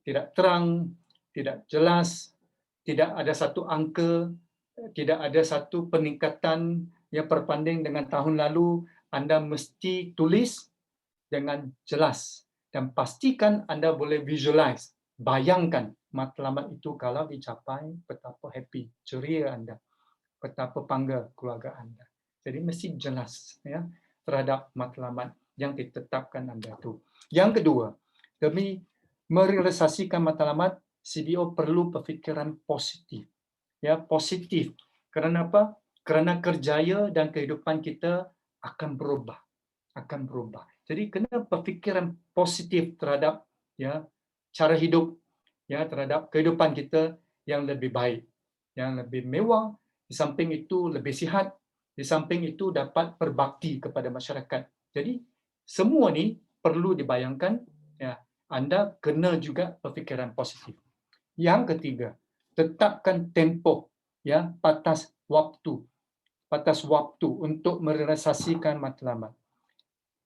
tidak terang, tidak jelas, tidak ada satu angka, tidak ada satu peningkatan yang berbanding dengan tahun lalu. Anda mesti tulis dengan jelas dan pastikan anda boleh visualize, bayangkan matlamat itu kalau dicapai, betapa happy, ceria anda, betapa bangga keluarga anda. Jadi mesti jelas, ya, terhadap matlamat yang ditetapkan anda itu. Yang kedua, demi merealisasikan matlamat, CBO perlu berfikiran positif. Ya, positif. Kerana apa? Kerana kerjaya dan kehidupan kita akan berubah. Jadi kena berfikiran positif terhadap, ya, cara hidup, ya, terhadap kehidupan kita yang lebih baik, yang lebih mewah, di samping itu lebih sihat, di samping itu dapat berbakti kepada masyarakat. Jadi semua ni perlu dibayangkan, ya, anda kena juga berfikiran positif. Yang ketiga, tetapkan tempoh, ya, batas waktu untuk merealisasikan matlamat.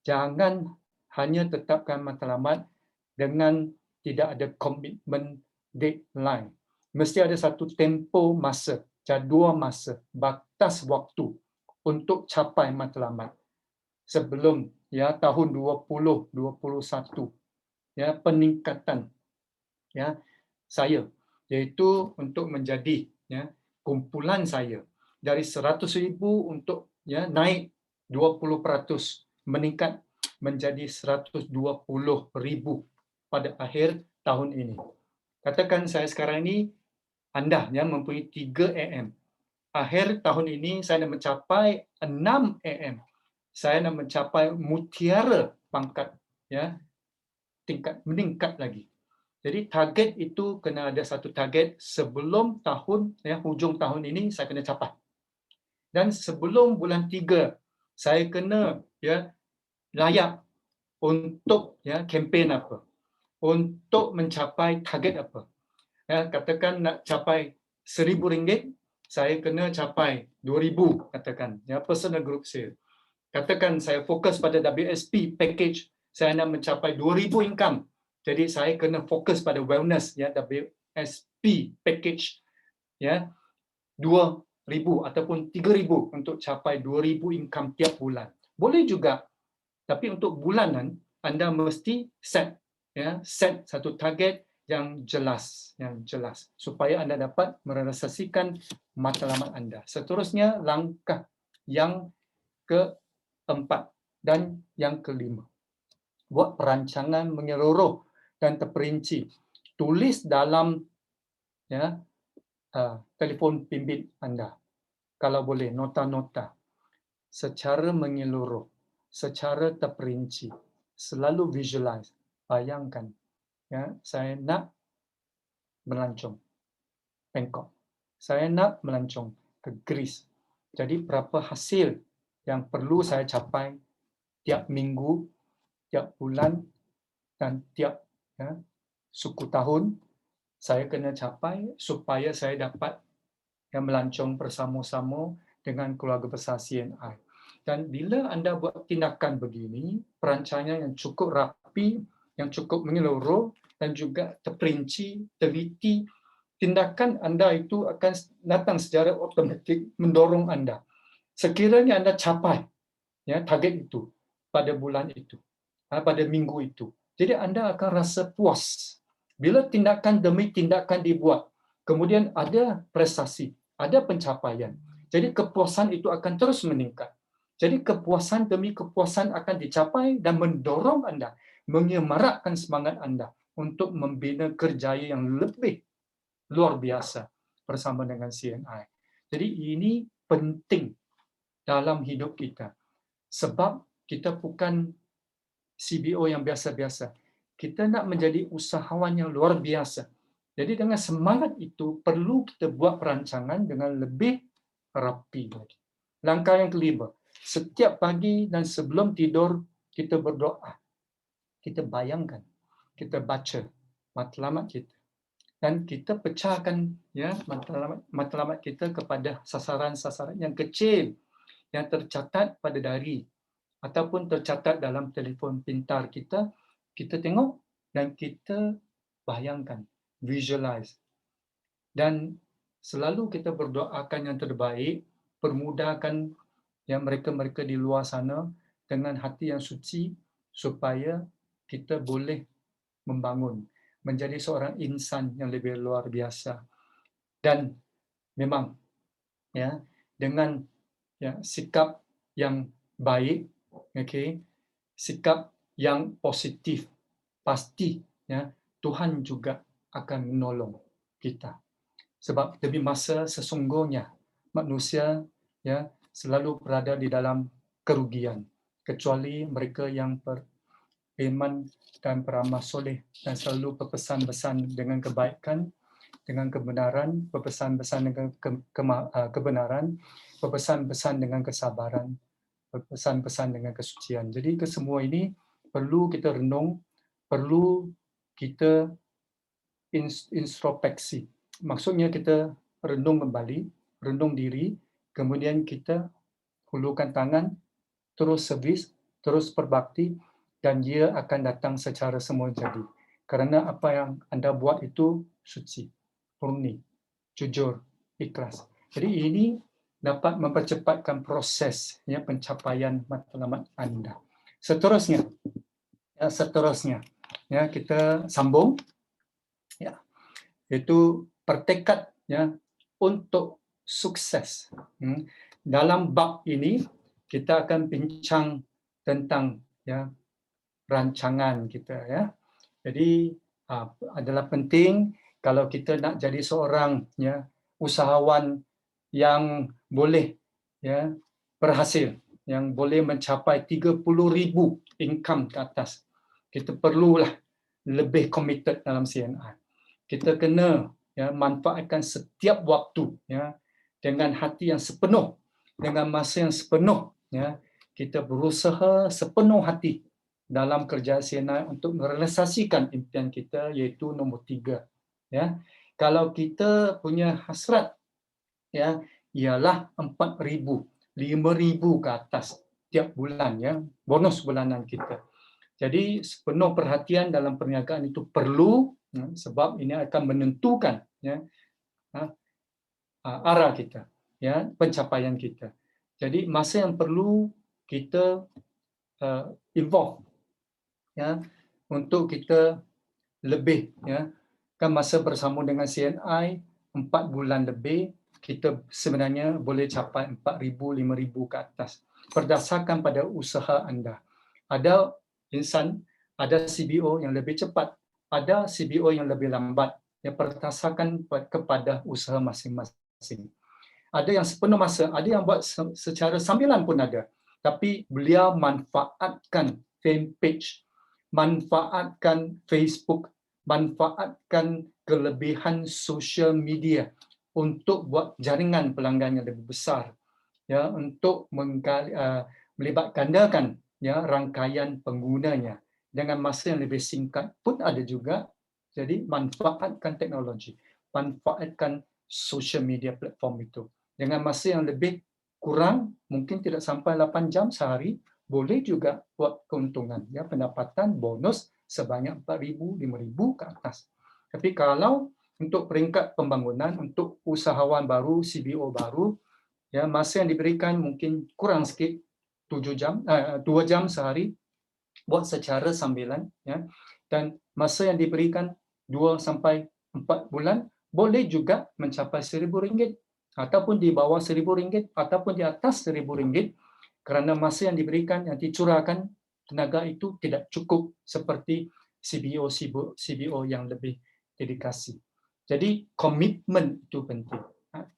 Jangan hanya tetapkan matlamat dengan tidak ada komitmen deadline. Mesti ada satu tempoh masa, jadual masa, batas waktu untuk capai matlamat. Sebelum, ya, tahun 2021, ya, peningkatan, ya, saya, iaitu untuk menjadi, ya, kumpulan saya dari 100,000 untuk, ya, naik 20%, meningkat menjadi 120,000 pada akhir tahun ini. Katakan saya sekarang ini, anda, ya, mempunyai 3 AM. Akhir tahun ini saya nak mencapai 6 AM. Saya nak mencapai mutiara pangkat, ya, tingkat meningkat lagi. Jadi target itu kena ada satu target sebelum tahun, ya, hujung tahun ini saya kena capai. Dan sebelum bulan 3 saya kena, ya, layak untuk, ya, kempen apa, untuk mencapai target apa. Ya, katakan nak capai RM1,000, saya kena capai 2,000, katakan, ya, personal group sale. Katakan saya fokus pada WSP package, saya nak mencapai 2,000 income. Jadi saya kena fokus pada wellness, ya, WSP package, ya, 2,000 ataupun 3,000 untuk capai 2,000 income tiap bulan. Boleh juga, tapi untuk bulanan anda mesti set, ya, set satu target yang jelas, supaya anda dapat merealisasikan matlamat anda. Seterusnya, langkah yang keempat dan yang kelima, buat perancangan menyeluruh dan terperinci. Tulis dalam, ya, telefon bimbit anda, kalau boleh nota-nota, secara menyeluruh, secara terperinci, selalu visualize, bayangkan, ya, saya nak melancong Bangkok, saya nak melancong ke Greece. Jadi berapa hasil yang perlu saya capai tiap minggu, tiap bulan, dan tiap, ya, suku tahun saya kena capai supaya saya dapat, ya, melancong bersama-sama dengan keluarga besar CNI. Dan bila anda buat tindakan begini, perancangan yang cukup rapi, yang cukup menyeluruh dan juga terperinci, teliti, tindakan anda itu akan datang secara automatik mendorong anda. Sekiranya anda capai target itu pada bulan itu, pada minggu itu, jadi anda akan rasa puas. Bila tindakan demi tindakan dibuat, kemudian ada prestasi, ada pencapaian. Jadi kepuasan itu akan terus meningkat. Jadi kepuasan demi kepuasan akan dicapai dan mendorong anda, menyemarakkan semangat anda untuk membina kerjaya yang lebih luar biasa bersama dengan CNI. Jadi ini penting dalam hidup kita. Sebab kita bukan CBO yang biasa-biasa. Kita nak menjadi usahawan yang luar biasa. Jadi dengan semangat itu perlu kita buat perancangan dengan lebih rapi lagi. Langkah yang kelima, setiap pagi dan sebelum tidur kita berdoa. Kita bayangkan, kita baca matlamat kita. Dan kita pecahkan matlamat kita kepada sasaran-sasaran yang kecil yang tercatat pada diary ataupun tercatat dalam telefon pintar kita, kita tengok dan kita bayangkan, visualize. Dan selalu kita berdoakan yang terbaik, permudahkan mereka-mereka di luar sana dengan hati yang suci supaya kita boleh membangun, menjadi seorang insan yang lebih luar biasa. Dan memang dengan sikap yang baik, sikap yang positif, pasti Tuhan juga akan menolong kita. Sebab demi masa sesungguhnya manusia selalu berada di dalam kerugian, kecuali mereka yang beriman dan beramal soleh dan selalu berpesan-pesan dengan kebaikan, dengan kebenaran, berpesan-pesan dengan kebenaran, berpesan-pesan dengan kesabaran, berpesan-pesan dengan kesucian. Jadi kesemua ini perlu kita renung, perlu kita introspeksi. Maksudnya kita renung kembali, renung diri, kemudian kita hulurkan tangan, terus servis, terus berbakti, dan dia akan datang secara semua jadi. Kerana apa yang anda buat itu suci, murni, jujur, ikhlas. Jadi ini dapat mempercepatkan proses pencapaian matlamat anda. Seterusnya kita sambung, iaitu bertekad untuk sukses. Dalam bab ini kita akan bincang tentang rancangan kita. Jadi adalah penting kalau kita nak jadi seorang usahawan yang boleh berhasil, yang boleh mencapai 30,000 income ke atas. Kita perlulah lebih committed dalam CNI. Kita kena manfaatkan setiap waktu dengan hati yang sepenuh, dengan masa yang sepenuh. Kita berusaha sepenuh hati dalam kerja CNI untuk merealisasikan impian kita, iaitu nombor 3. Kalau kita punya hasrat ialah 4,000, 5,000 ke atas tiap bulan, bonus bulanan kita. Jadi sepenuh perhatian dalam perniagaan itu perlu, sebab ini akan menentukan arah kita, pencapaian kita. Jadi masa yang perlu kita involve untuk kita lebih kan masa bersama dengan CNI 4 bulan lebih, kita sebenarnya boleh capai 4,000, 5,000 ke atas berdasarkan pada usaha anda. Ada insan, ada CBO yang lebih cepat, ada CBO yang lebih lambat, berdasarkan kepada usaha masing-masing. Ada yang sepenuh masa, ada yang buat secara sambilan pun ada. Tapi beliau manfaatkan fan page, manfaatkan Facebook, manfaatkan kelebihan social media untuk buat jaringan pelanggan yang lebih besar, untuk melibat gandakan rangkaian penggunanya dengan masa yang lebih singkat pun ada juga. Jadi manfaatkan teknologi, manfaatkan social media platform itu dengan masa yang lebih kurang, mungkin tidak sampai 8 jam sehari, boleh juga buat keuntungan, pendapatan bonus sebanyak 4,000, 5,000 ke atas. Tapi kalau untuk peringkat pembangunan, untuk usahawan baru, CBO baru, ya, masa yang diberikan mungkin kurang sikit 2 jam sehari buat secara sambilan, ya. Dan masa yang diberikan 2 sampai 4 bulan boleh juga mencapai RM1,000 ataupun di bawah RM1,000 ataupun di atas RM1,000, kerana masa yang diberikan, yang dicurahkan tenaga itu tidak cukup seperti CBO yang lebih dedikasi. Jadi komitmen itu penting.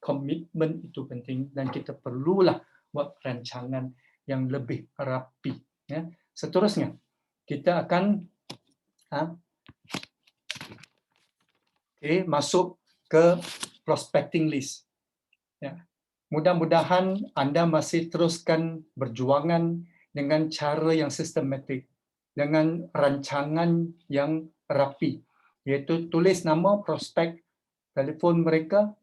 Komitmen itu penting dan kita perlulah buat rancangan yang lebih rapi. Ya. Seterusnya, kita akan masuk ke prospecting list. Ya. Mudah-mudahan Anda masih teruskan berjuangan dengan cara yang sistematik, dengan rancangan yang rapi, iaitu tulis nama prospek, telefon mereka,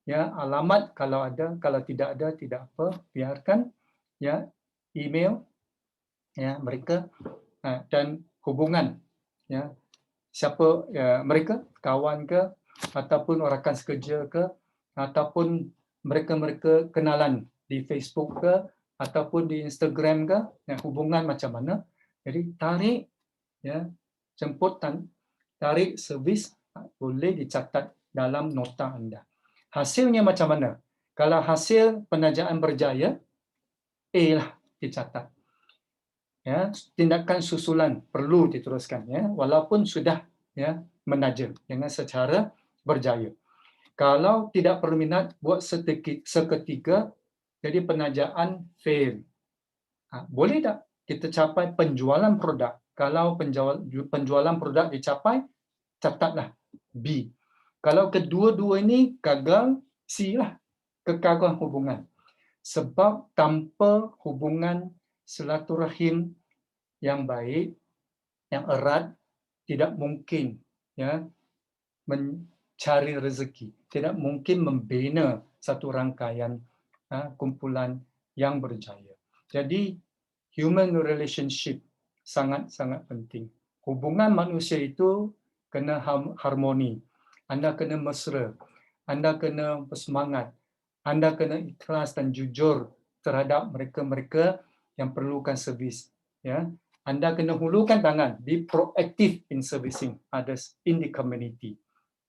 ya, alamat kalau ada, kalau tidak ada tidak apa, biarkan, ya, email, ya, mereka, dan hubungan, ya, siapa, ya, mereka kawan ke ataupun rakan sekerja ke ataupun mereka kenalan di Facebook ke ataupun di Instagram ke, ya, hubungan macam mana. Jadi tarik, ya, jemputan, tarik servis boleh dicatat dalam nota anda. Hasilnya macam mana? Kalau hasil penajaan berjaya, A lah dicatat. Ya, tindakan susulan perlu diteruskan, ya, walaupun sudah, ya, menaja dengan secara berjaya. Kalau tidak berminat buat seketika, jadi penajaan fail. Boleh tak kita capai penjualan produk? Kalau penjualan produk dicapai, catatlah B. Kalau kedua-dua ini gagal, C lah, kegagalan hubungan. Sebab tanpa hubungan silaturahim yang baik, yang erat, tidak mungkin, ya, mencari rezeki, tidak mungkin membina satu rangkaian kumpulan yang berjaya. Jadi human relationship sangat-sangat penting. Hubungan manusia itu kena harmoni. Anda kena mesra, Anda kena bersemangat, Anda kena ikhlas dan jujur terhadap mereka-mereka yang perlukan servis. Ya, Anda kena hulurkan tangan, be proactive in servicing others in the community.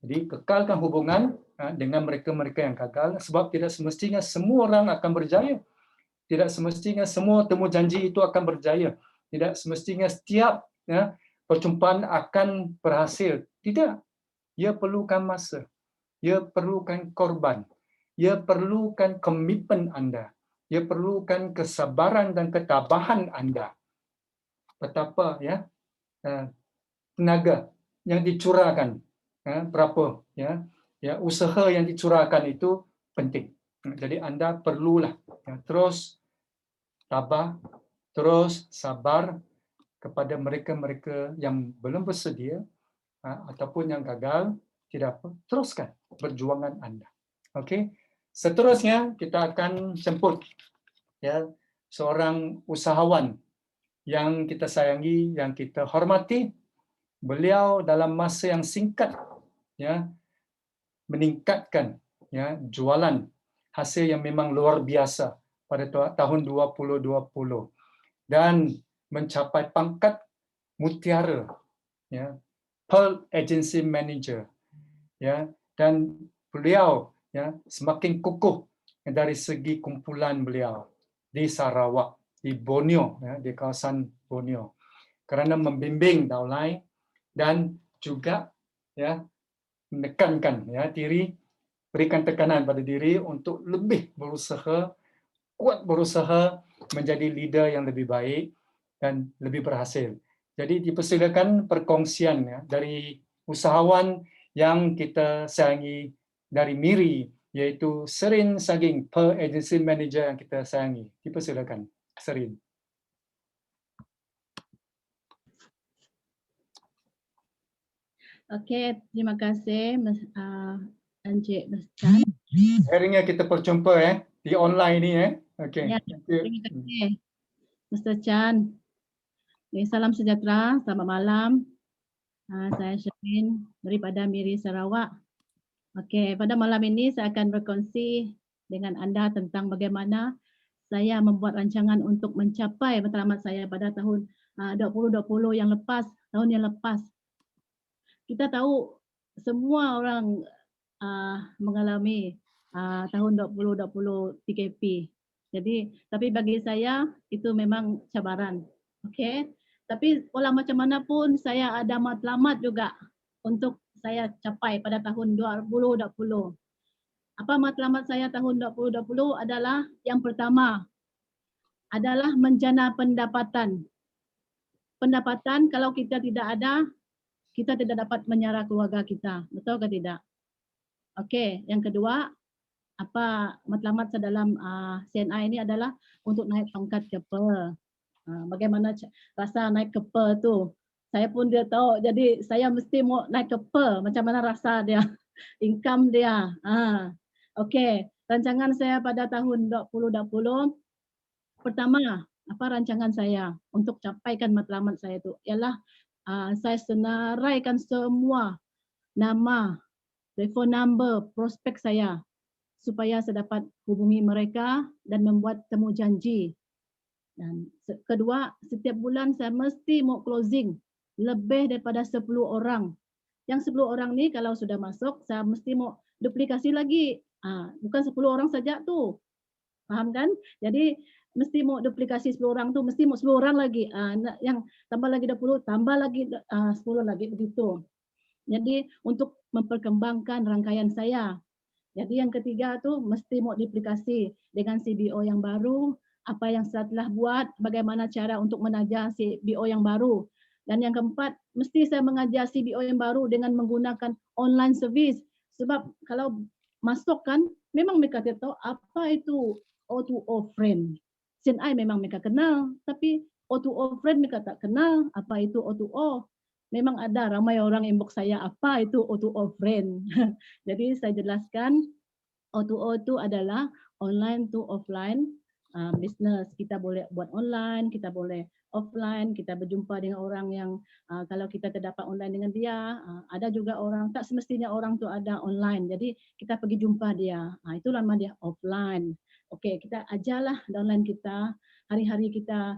Jadi kekalkan hubungan dengan mereka-mereka yang gagal, sebab tidak semestinya semua orang akan berjaya. Tidak semestinya semua temu janji itu akan berjaya. Tidak semestinya setiap, ya, perjumpaan akan berhasil. Tidak. Ia perlukan masa. Ia perlukan korban. Ia perlukan komitmen anda. Ia perlukan kesabaran dan ketabahan anda. Betapa, ya, tenaga yang dicurahkan, berapa, ya, usaha yang dicurahkan itu penting. Jadi anda perlulah, ya, terus tabah, terus sabar kepada mereka-mereka yang belum bersedia ataupun yang gagal, tidak apa, teruskan perjuangan anda. Okey. Seterusnya kita akan jemput, ya, seorang usahawan yang kita sayangi, yang kita hormati. Beliau dalam masa yang singkat, ya, meningkatkan, ya, jualan hasil yang memang luar biasa pada tahun 2020 dan mencapai pangkat mutiara, ya, Pearl Agency Manager, ya, dan beliau, ya, semakin kukuh dari segi kumpulan beliau di Sarawak, di Borneo, ya, di kawasan Borneo, kerana membimbing downline dan juga, ya, menekankan, ya, diri, berikan tekanan pada diri untuk lebih berusaha, kuat berusaha menjadi leader yang lebih baik dan lebih berhasil. Jadi dipersilakan perkongsian, ya, dari usahawan yang kita sayangi dari Miri, iaitu Serin Saging, Pearl Agency Manager yang kita sayangi. Dipersilakan, Serin. Okey, terima kasih Encik Chan. Akhirnya kita berjumpa, di online ni, Okey. Ya, terima kasih Mr. Chan. Salam sejahtera, selamat malam. Saya Syarin daripada Miri Sarawak. Okey, pada malam ini saya akan berkongsi dengan anda tentang bagaimana saya membuat rancangan untuk mencapai matlamat saya pada tahun 2020 yang lepas, tahun yang lepas. Kita tahu semua orang mengalami tahun 2020 PKP. Jadi, tapi bagi saya itu memang cabaran. Okey. Tapi walau macam mana pun saya ada matlamat juga untuk saya capai pada tahun 2020. Apa matlamat saya tahun 2020 adalah yang pertama adalah menjana pendapatan. Pendapatan kalau kita tidak ada, kita tidak dapat menyara keluarga kita. Betul ke tidak? Okey, yang kedua, apa matlamat saya dalam CNI ini adalah untuk naik pangkat ke PER. Bagaimana rasa naik ke PER tu? Saya pun dia tahu, jadi saya mesti mau naik ke PER, macam mana rasa dia, income dia. Okey, rancangan saya pada tahun 2020, pertama, apa rancangan saya untuk capaikan matlamat saya tu ialah saya senaraikan semua nama, telefon number, prospek saya supaya saya dapat hubungi mereka dan membuat temu janji. Dan kedua, setiap bulan saya mesti mau closing lebih daripada 10 orang. Yang 10 orang ni kalau sudah masuk, saya mesti mau duplikasi lagi. Bukan 10 orang saja tu. Faham kan? Jadi mesti mau duplikasi 10 orang tu, mesti mau 10 orang lagi. Yang tambah lagi 20, tambah lagi 10 lagi begitu. Jadi untuk memperkembangkan rangkaian saya. Jadi yang ketiga tu mesti mau duplikasi dengan CBO yang baru, apa yang saya telah buat, bagaimana cara untuk menajar CBO yang baru. Dan yang keempat, mesti saya mengajar CBO yang baru dengan menggunakan online service. Sebab kalau masuk kan, memang mereka tidak tahu apa itu O2O friend. CNI memang mereka kenal, tapi O2O friend mereka tak kenal apa itu O2O. Memang ada ramai orang inbox saya apa itu O2O friend. Jadi saya jelaskan O2O itu adalah online to offline business. Kita boleh buat online, kita boleh offline, kita berjumpa dengan orang yang kalau kita terdapat online dengan dia, ada juga orang tak semestinya orang tu ada online. Jadi kita pergi jumpa dia. Itu nama dia offline. Okey, kita ajarlah downline kita hari-hari kita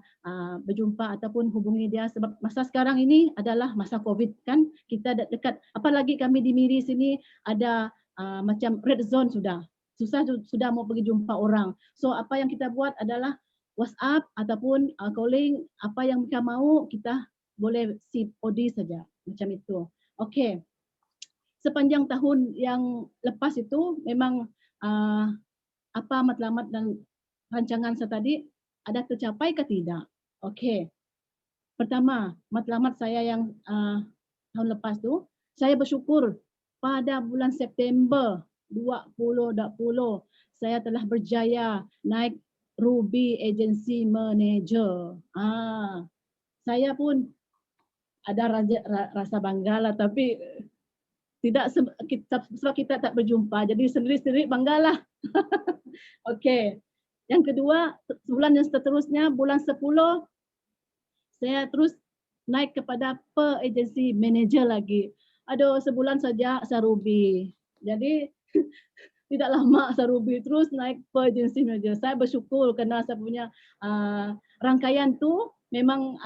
berjumpa ataupun hubungi dia sebab masa sekarang ini adalah masa COVID kan, kita dekat, apalagi kami di Miri sini ada macam red zone sudah mau pergi jumpa orang. So apa yang kita buat adalah WhatsApp ataupun calling, apa yang mereka mahu kita boleh COD saja macam itu. Okey. Sepanjang tahun yang lepas itu memang apa matlamat dan rancangan saya tadi ada tercapai ke tidak? Okey. Pertama, matlamat saya yang tahun lepas tu, saya bersyukur pada bulan September 2020 saya telah berjaya naik Ruby Agency Manager. Saya pun ada rasa bangga lah, tapi tidak sebab kita tak berjumpa, jadi sendiri-sendiri banggalah. Okey. Yang kedua, bulan yang seterusnya, bulan 10, saya terus naik kepada per agency manager lagi. Aduh, sebulan saja saya Ruby. Jadi tidak lama saya Ruby terus naik per agency manager. Saya bersyukur kerana saya punya rangkaian tu memang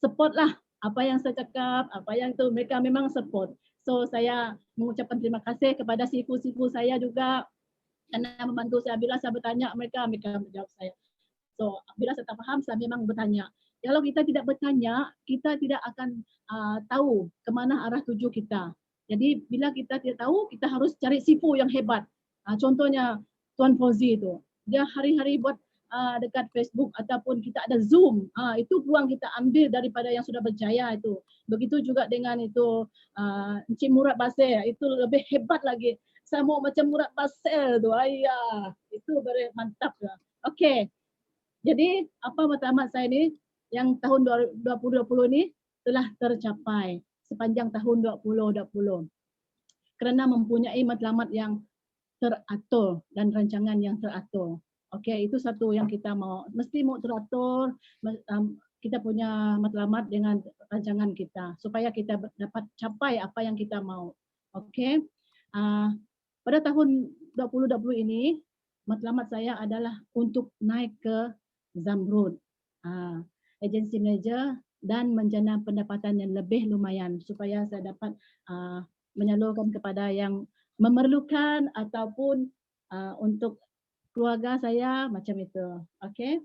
support lah apa yang saya cakap, apa yang tu mereka memang support. So saya mengucapkan terima kasih kepada sifu-sifu saya juga kerana membantu saya bila saya bertanya mereka menjawab saya. So bila saya tak faham saya memang bertanya. Kalau kita tidak bertanya, kita tidak akan tahu ke mana arah tuju kita. Jadi bila kita tidak tahu, kita harus cari sifu yang hebat. Contohnya Tuan Fauzi itu, dia hari-hari buat dekat Facebook ataupun kita ada Zoom. Itu peluang kita ambil daripada yang sudah berjaya itu. Begitu juga dengan itu Encik Murad Basir, itu lebih hebat lagi. Saya mau macam Murad Basir tu. Ayah, itu very mantap lah. Okey. Jadi apa matlamat saya ni yang tahun 2020 ni telah tercapai sepanjang tahun 2020. Kerana mempunyai matlamat yang teratur dan rancangan yang teratur. Okey, itu satu yang kita mesti mau teratur kita punya matlamat dengan rancangan kita supaya kita dapat capai apa yang kita mau. Okey. Pada tahun 2020 ini, matlamat saya adalah untuk naik ke Zamrud, agency manager, dan menjana pendapatan yang lebih lumayan supaya saya dapat menyalurkan kepada yang memerlukan ataupun untuk keluarga saya macam itu. Okey.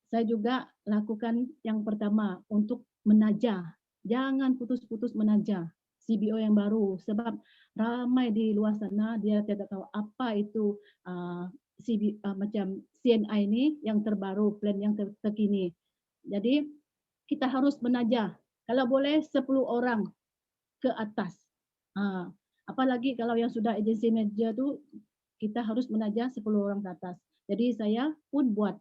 Saya juga lakukan yang pertama untuk menajah. Jangan putus-putus menajah CBO yang baru sebab ramai di luar sana dia tidak tahu apa itu macam CNI ini yang terbaru, plan yang terkini. Jadi kita harus menajah. Kalau boleh 10 orang ke atas. Apalagi kalau yang sudah agency manager tu kita harus menajah 10 orang ke atas. Jadi saya pun buat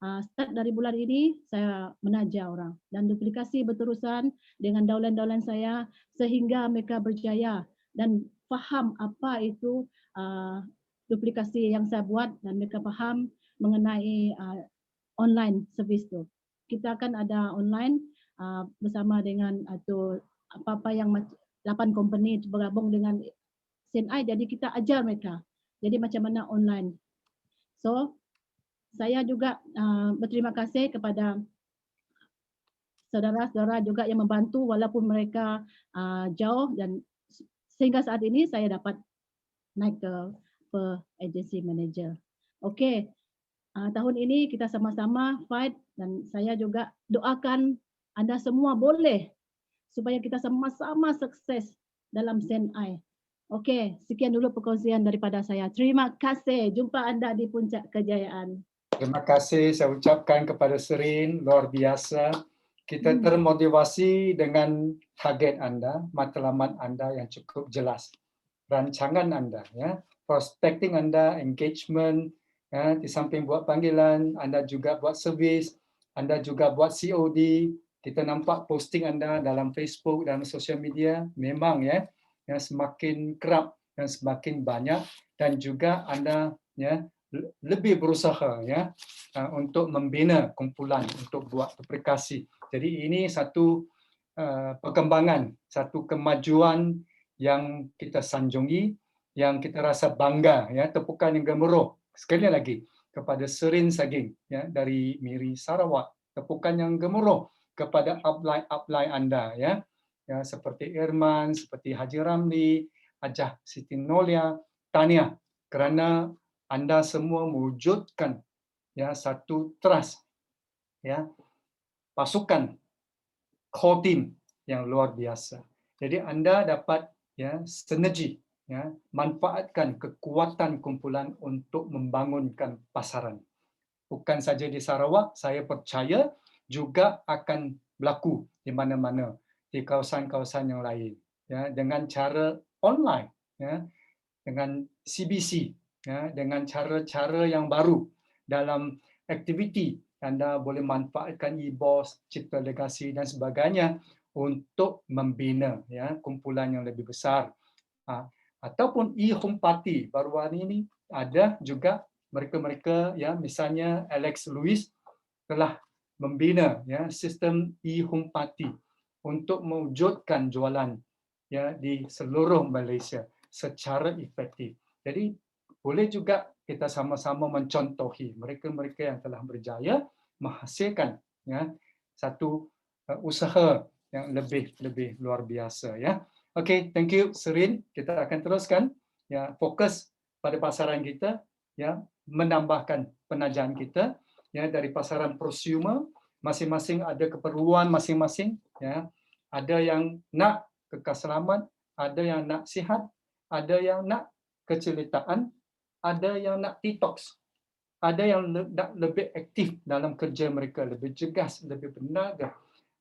start dari bulan ini saya menajah orang dan duplikasi berterusan dengan daulan-daulan saya sehingga mereka berjaya dan faham apa itu duplikasi yang saya buat dan mereka faham mengenai online service tu. Kita akan ada online bersama dengan atau apa-apa yang 8 company bergabung dengan CNI, jadi kita ajar mereka. Jadi macam mana online. So saya juga berterima kasih kepada saudara-saudara juga yang membantu walaupun mereka jauh dan sehingga saat ini saya dapat naik ke agency manager. Okey, tahun ini kita sama-sama fight dan saya juga doakan anda semua boleh supaya kita sama-sama sukses dalam CNI. Okey, sekian dulu perkongsian daripada saya. Terima kasih. Jumpa anda di puncak kejayaan. Terima kasih saya ucapkan kepada Serin, luar biasa. Kita termotivasi dengan target anda, matlamat anda yang cukup jelas. Rancangan anda, ya, prospecting anda, engagement, ya, di samping buat panggilan, anda juga buat servis, anda juga buat COD. Kita nampak posting anda dalam Facebook dan sosial media, memang ya, semakin kerap dan semakin banyak dan juga anda ya lebih berusaha ya untuk membina kumpulan untuk buat aplikasi. Jadi ini satu perkembangan, satu kemajuan yang kita sanjungi, yang kita rasa bangga ya. Tepukan yang gemuruh sekali lagi kepada Serin Saging ya dari Miri Sarawak. Tepukan yang gemuruh kepada upline anda ya. Ya seperti Irman, seperti Haji Ramli, Hajah Siti Nolia, tahniah kerana anda semua mewujudkan ya satu trust ya pasukan core team yang luar biasa. Jadi anda dapat ya sinergi ya manfaatkan kekuatan kumpulan untuk membangunkan pasaran. Bukan saja di Sarawak, saya percaya juga akan berlaku di mana-mana di kawasan-kawasan yang lain ya dengan cara online ya dengan CBC ya, dengan cara-cara yang baru dalam aktiviti anda boleh manfaatkan e-boss, cipta legasi dan sebagainya untuk membina ya kumpulan yang lebih besar. Ataupun e-home party baru-baru ini ada juga mereka-mereka ya misalnya Alex Lewis telah membina ya sistem e-home party untuk mewujudkan jualan ya di seluruh Malaysia secara efektif. Jadi boleh juga kita sama-sama mencontohi mereka-mereka yang telah berjaya menghasilkan ya satu usaha yang lebih luar biasa ya. Okey, thank you Serin. Kita akan teruskan ya fokus pada pasaran kita ya menambahkan penajahan kita ya dari pasaran prosumer masing-masing ada keperluan masing-masing ya. Ada yang nak kekal selamat, ada yang nak sihat, ada yang nak keceritaan, ada yang nak detox, ada yang nak lebih aktif dalam kerja mereka, lebih jegas, lebih bertenaga.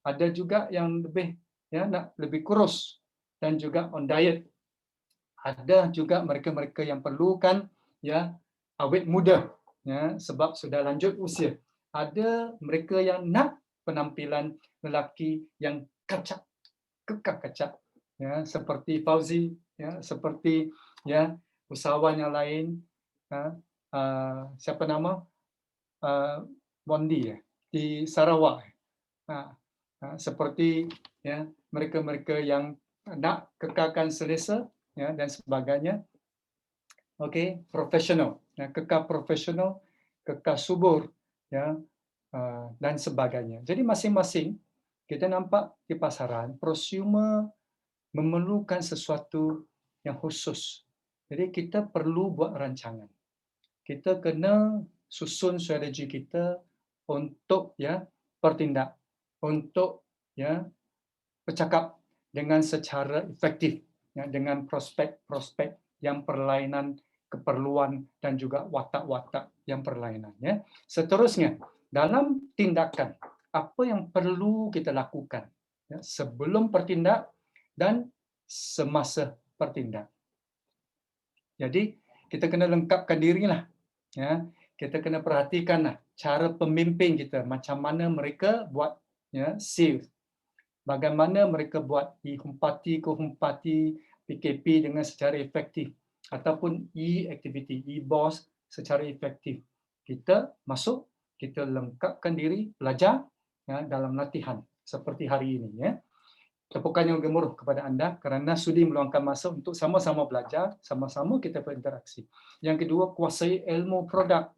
Ada juga yang lebih ya nak lebih kurus dan juga on diet. Ada juga mereka-mereka yang perlukan ya awet muda ya sebab sudah lanjut usia. Ada mereka yang nak penampilan lelaki yang kacak, kekal kacak ya seperti Fauzi ya seperti ya usahawan yang lain siapa nama Bondi ya di Sarawak seperti ya mereka-mereka yang nak kekalkan selesa, ya, dan sebagainya. Okey, profesional, ya, kekal profesional, kekal subur, ya, dan sebagainya. Jadi masing-masing kita nampak di pasaran, prosumer memerlukan sesuatu yang khusus. Jadi kita perlu buat rancangan. Kita kena susun strategi kita untuk, ya, bertindak, untuk, ya, bercakap dengan secara efektif, ya, dengan prospek-prospek yang perlainan keperluan dan juga watak-watak yang perlainan, ya. Seterusnya, dalam tindakan, apa yang perlu kita lakukan, ya, sebelum bertindak dan semasa bertindak. Jadi kita kena lengkapkan dirilah, ya. Kita kena perhatikanlah cara pemimpin kita, macam mana mereka buat, ya, sales, bagaimana mereka buat e-humpati ke humpati PKP dengan secara efektif, ataupun e-activity, e-boss secara efektif. Kita masuk, kita lengkapkan diri, belajar, ya, dalam latihan seperti hari ini, ya. Tepukan yang gemuruh kepada anda kerana sudi meluangkan masa untuk sama-sama belajar, sama-sama kita berinteraksi. Yang kedua, kuasai ilmu produk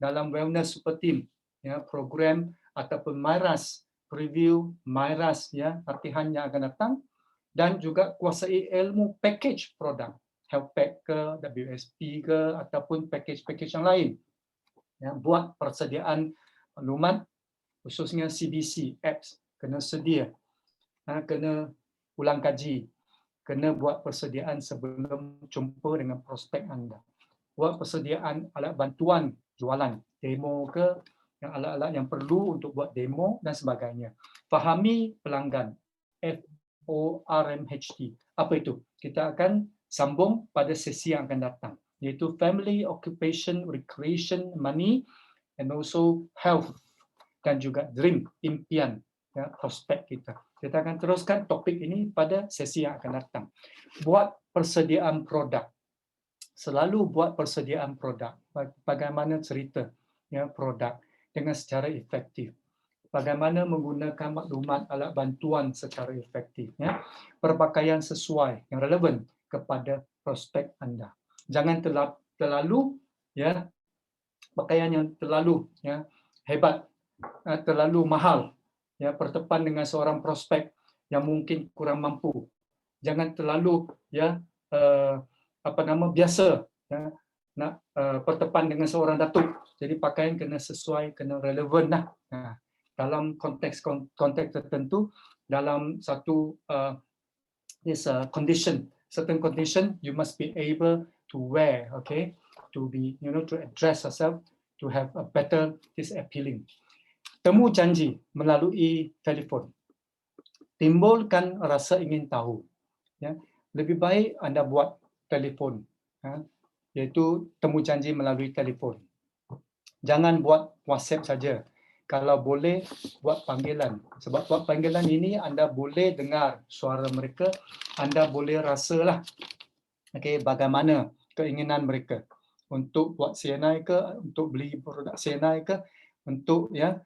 dalam wellness super team, ya, program ataupun MyRAS, preview MyRAS, ya, latihan yang akan datang, dan juga kuasai ilmu package produk, health pack ke, WSP ke, ataupun package-package yang lain. Ya, buat persediaan maklumat, khususnya CBC, apps, kena sedia, kena ulang kaji, kena buat persediaan sebelum jumpa dengan prospek anda. Buat persediaan alat bantuan jualan, demo ke, yang alat-alat yang perlu untuk buat demo dan sebagainya. Fahami pelanggan, FORMHT. Apa itu? Kita akan sambung pada sesi yang akan datang, iaitu family, occupation, recreation, money, and also health, dan juga dream, impian, ya, prospek kita. Kita akan teruskan topik ini pada sesi yang akan datang. Buat persediaan produk. Selalu buat persediaan produk. Bagaimana cerita, ya, produk dengan secara efektif. Bagaimana menggunakan maklumat alat bantuan secara efektif, ya. Berpakaian sesuai yang relevan kepada prospek anda. Jangan terlalu, ya, pakaian yang terlalu, ya, hebat, terlalu mahal, ya, bertepan dengan seorang prospek yang mungkin kurang mampu. Jangan terlalu, ya, biasa, ya, nak bertepan dengan seorang datuk. Jadi pakaian kena sesuai, kena relevan lah. Dalam konteks tertentu, dalam satu condition, certain condition, you must be able to wear, okay, to be, to address yourself, to have a better, this appealing. Temu janji melalui telefon. Timbulkan rasa ingin tahu, ya. Lebih baik anda buat telefon, ya, iaitu temu janji melalui telefon. Jangan buat WhatsApp saja. Kalau boleh buat panggilan. Sebab buat panggilan ini anda boleh dengar suara mereka, anda boleh rasalah, okay, bagaimana keinginan mereka untuk buat CNI ke, untuk beli produk CNI ke, untuk, ya,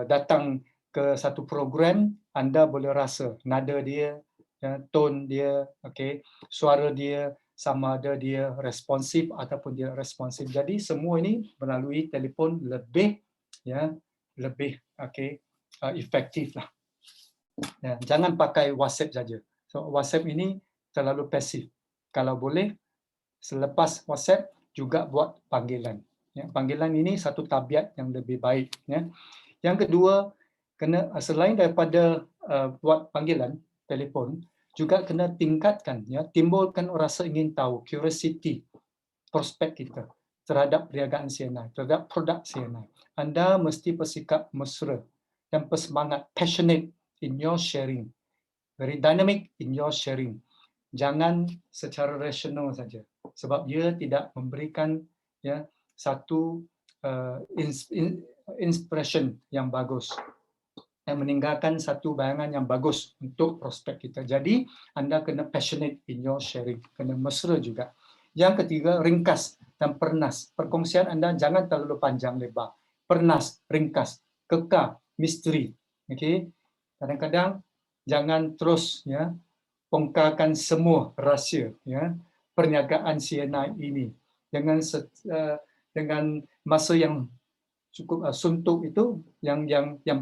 datang ke satu program. Anda boleh rasa nada dia, ya, tone dia, okay, suara dia, sama ada dia responsif ataupun dia responsif. Jadi semua ini melalui telefon lebih, ya, lebih, okay, efektif lah. Ya, jangan pakai WhatsApp saja. So WhatsApp ini terlalu pasif. Kalau boleh selepas WhatsApp juga buat panggilan. Ya, panggilan ini satu tabiat yang lebih baik. Ya. Yang kedua, kena selain daripada buat panggilan telefon, juga kena tingkatkan, ya, timbulkan rasa ingin tahu, curiosity, prospek kita terhadap perniagaan CNI, terhadap produk CNI. Anda mesti bersikap mesra dan bersemangat, passionate in your sharing, very dynamic in your sharing. Jangan secara rasional saja, sebab dia tidak memberikan, ya, satu inspiration yang bagus, yang meninggalkan satu bayangan yang bagus untuk prospek kita. Jadi anda kena passionate in your sharing, kena mesra juga. Yang ketiga, ringkas dan pernas. Perkongsian anda jangan terlalu panjang lebar. Pernas, ringkas, kekal, misteri. Okay? Kadang-kadang jangan terus ya bongkarkan semua rahsia ya perniagaan CNI ini dengan masa yang cukup suntuk itu, yang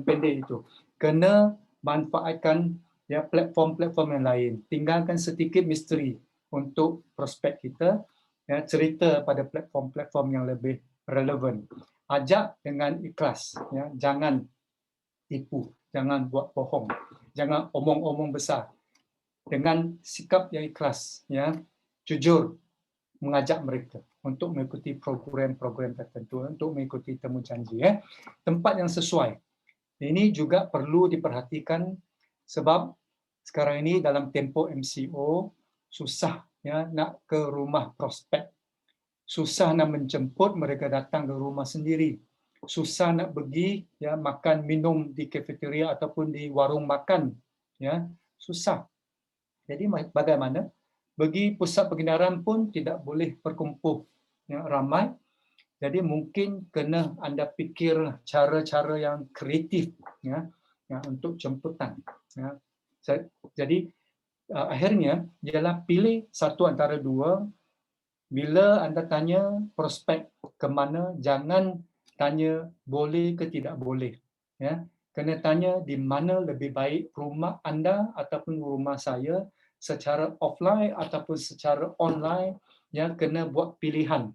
pendek itu. Kena manfaatkan ya platform-platform yang lain. Tinggalkan sedikit misteri untuk prospek kita, ya, cerita pada platform-platform yang lebih relevan. Ajak dengan ikhlas, ya, jangan tipu, jangan buat bohong, jangan omong-omong besar. Dengan sikap yang ikhlas, ya, jujur mengajak mereka untuk mengikuti program-program tertentu, untuk mengikuti temu janji, ya. Tempat yang sesuai. Ini juga perlu diperhatikan sebab sekarang ini dalam tempoh MCO susah ya nak ke rumah prospek. Susah nak menjemput mereka datang ke rumah sendiri. Susah nak pergi ya makan minum di kafeteria ataupun di warung makan, ya. Susah. Jadi bagaimana? Bagi pusat pengedaran pun tidak boleh berkumpul ya, ramai. Jadi mungkin kena anda fikir cara-cara yang kreatif ya, untuk jemputan. Ya. Jadi akhirnya ialah pilih satu antara dua. Bila anda tanya prospek ke mana, jangan tanya boleh ke tidak boleh. Ya. Kena tanya di mana lebih baik rumah anda ataupun rumah saya, secara offline ataupun secara online, yang kena buat pilihan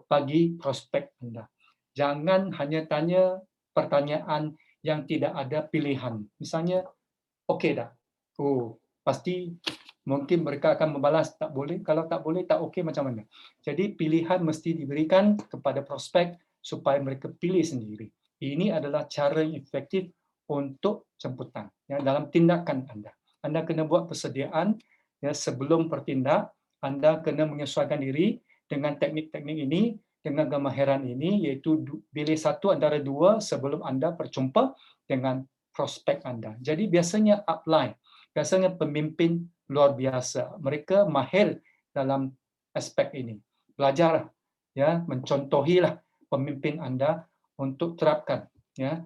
bagi prospek anda. Jangan hanya tanya pertanyaan yang tidak ada pilihan. Misalnya, okey dah. Oh, pasti mungkin mereka akan membalas tak boleh. Kalau tak boleh, tak okey macam mana. Jadi pilihan mesti diberikan kepada prospek supaya mereka pilih sendiri. Ini adalah cara yang efektif untuk jemputan ya, dalam tindakan anda. Anda kena buat persediaan ya, sebelum bertindak. Anda kena menyesuaikan diri dengan teknik-teknik ini, dengan kemahiran ini, iaitu pilih satu antara dua sebelum anda berjumpa dengan prospek anda. Jadi biasanya upline, biasanya pemimpin luar biasa. Mereka mahir dalam aspek ini. Belajarlah, ya, mencontohilah pemimpin anda untuk terapkan ya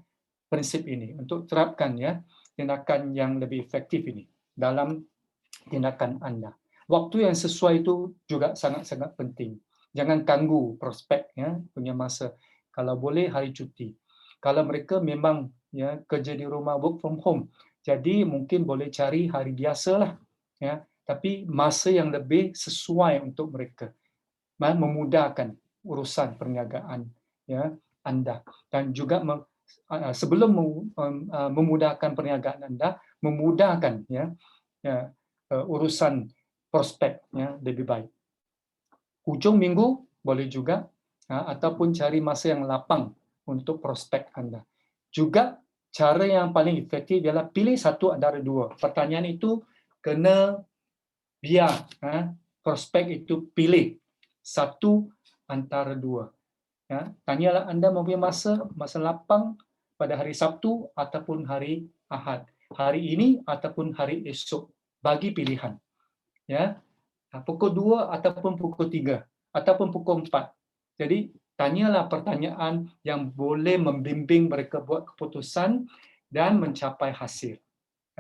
prinsip ini, untuk terapkan ya tindakan yang lebih efektif ini dalam tindakan anda. Waktu yang sesuai itu juga sangat-sangat penting. Jangan ganggu prospek ya punya masa. Kalau boleh hari cuti. Kalau mereka memang ya kerja di rumah, work from home, jadi mungkin boleh cari hari biasalah ya, tapi masa yang lebih sesuai untuk mereka, memudahkan urusan perniagaan ya anda, dan juga sebelum memudahkan perniagaan anda, memudahkan ya urusan prospek ya lebih baik. Hujung minggu boleh juga ataupun cari masa yang lapang untuk prospek anda. Juga cara yang paling efektif ialah pilih satu antara dua. Pertanyaan itu kena biar prospek itu pilih satu antara dua. Ya, tanyalah anda mempunyai masa lapang pada hari Sabtu ataupun hari Ahad, hari ini ataupun hari esok, bagi pilihan. Ya, pukul 2 ataupun pukul 3 ataupun pukul 4. Jadi tanyalah pertanyaan yang boleh membimbing mereka buat keputusan dan mencapai hasil.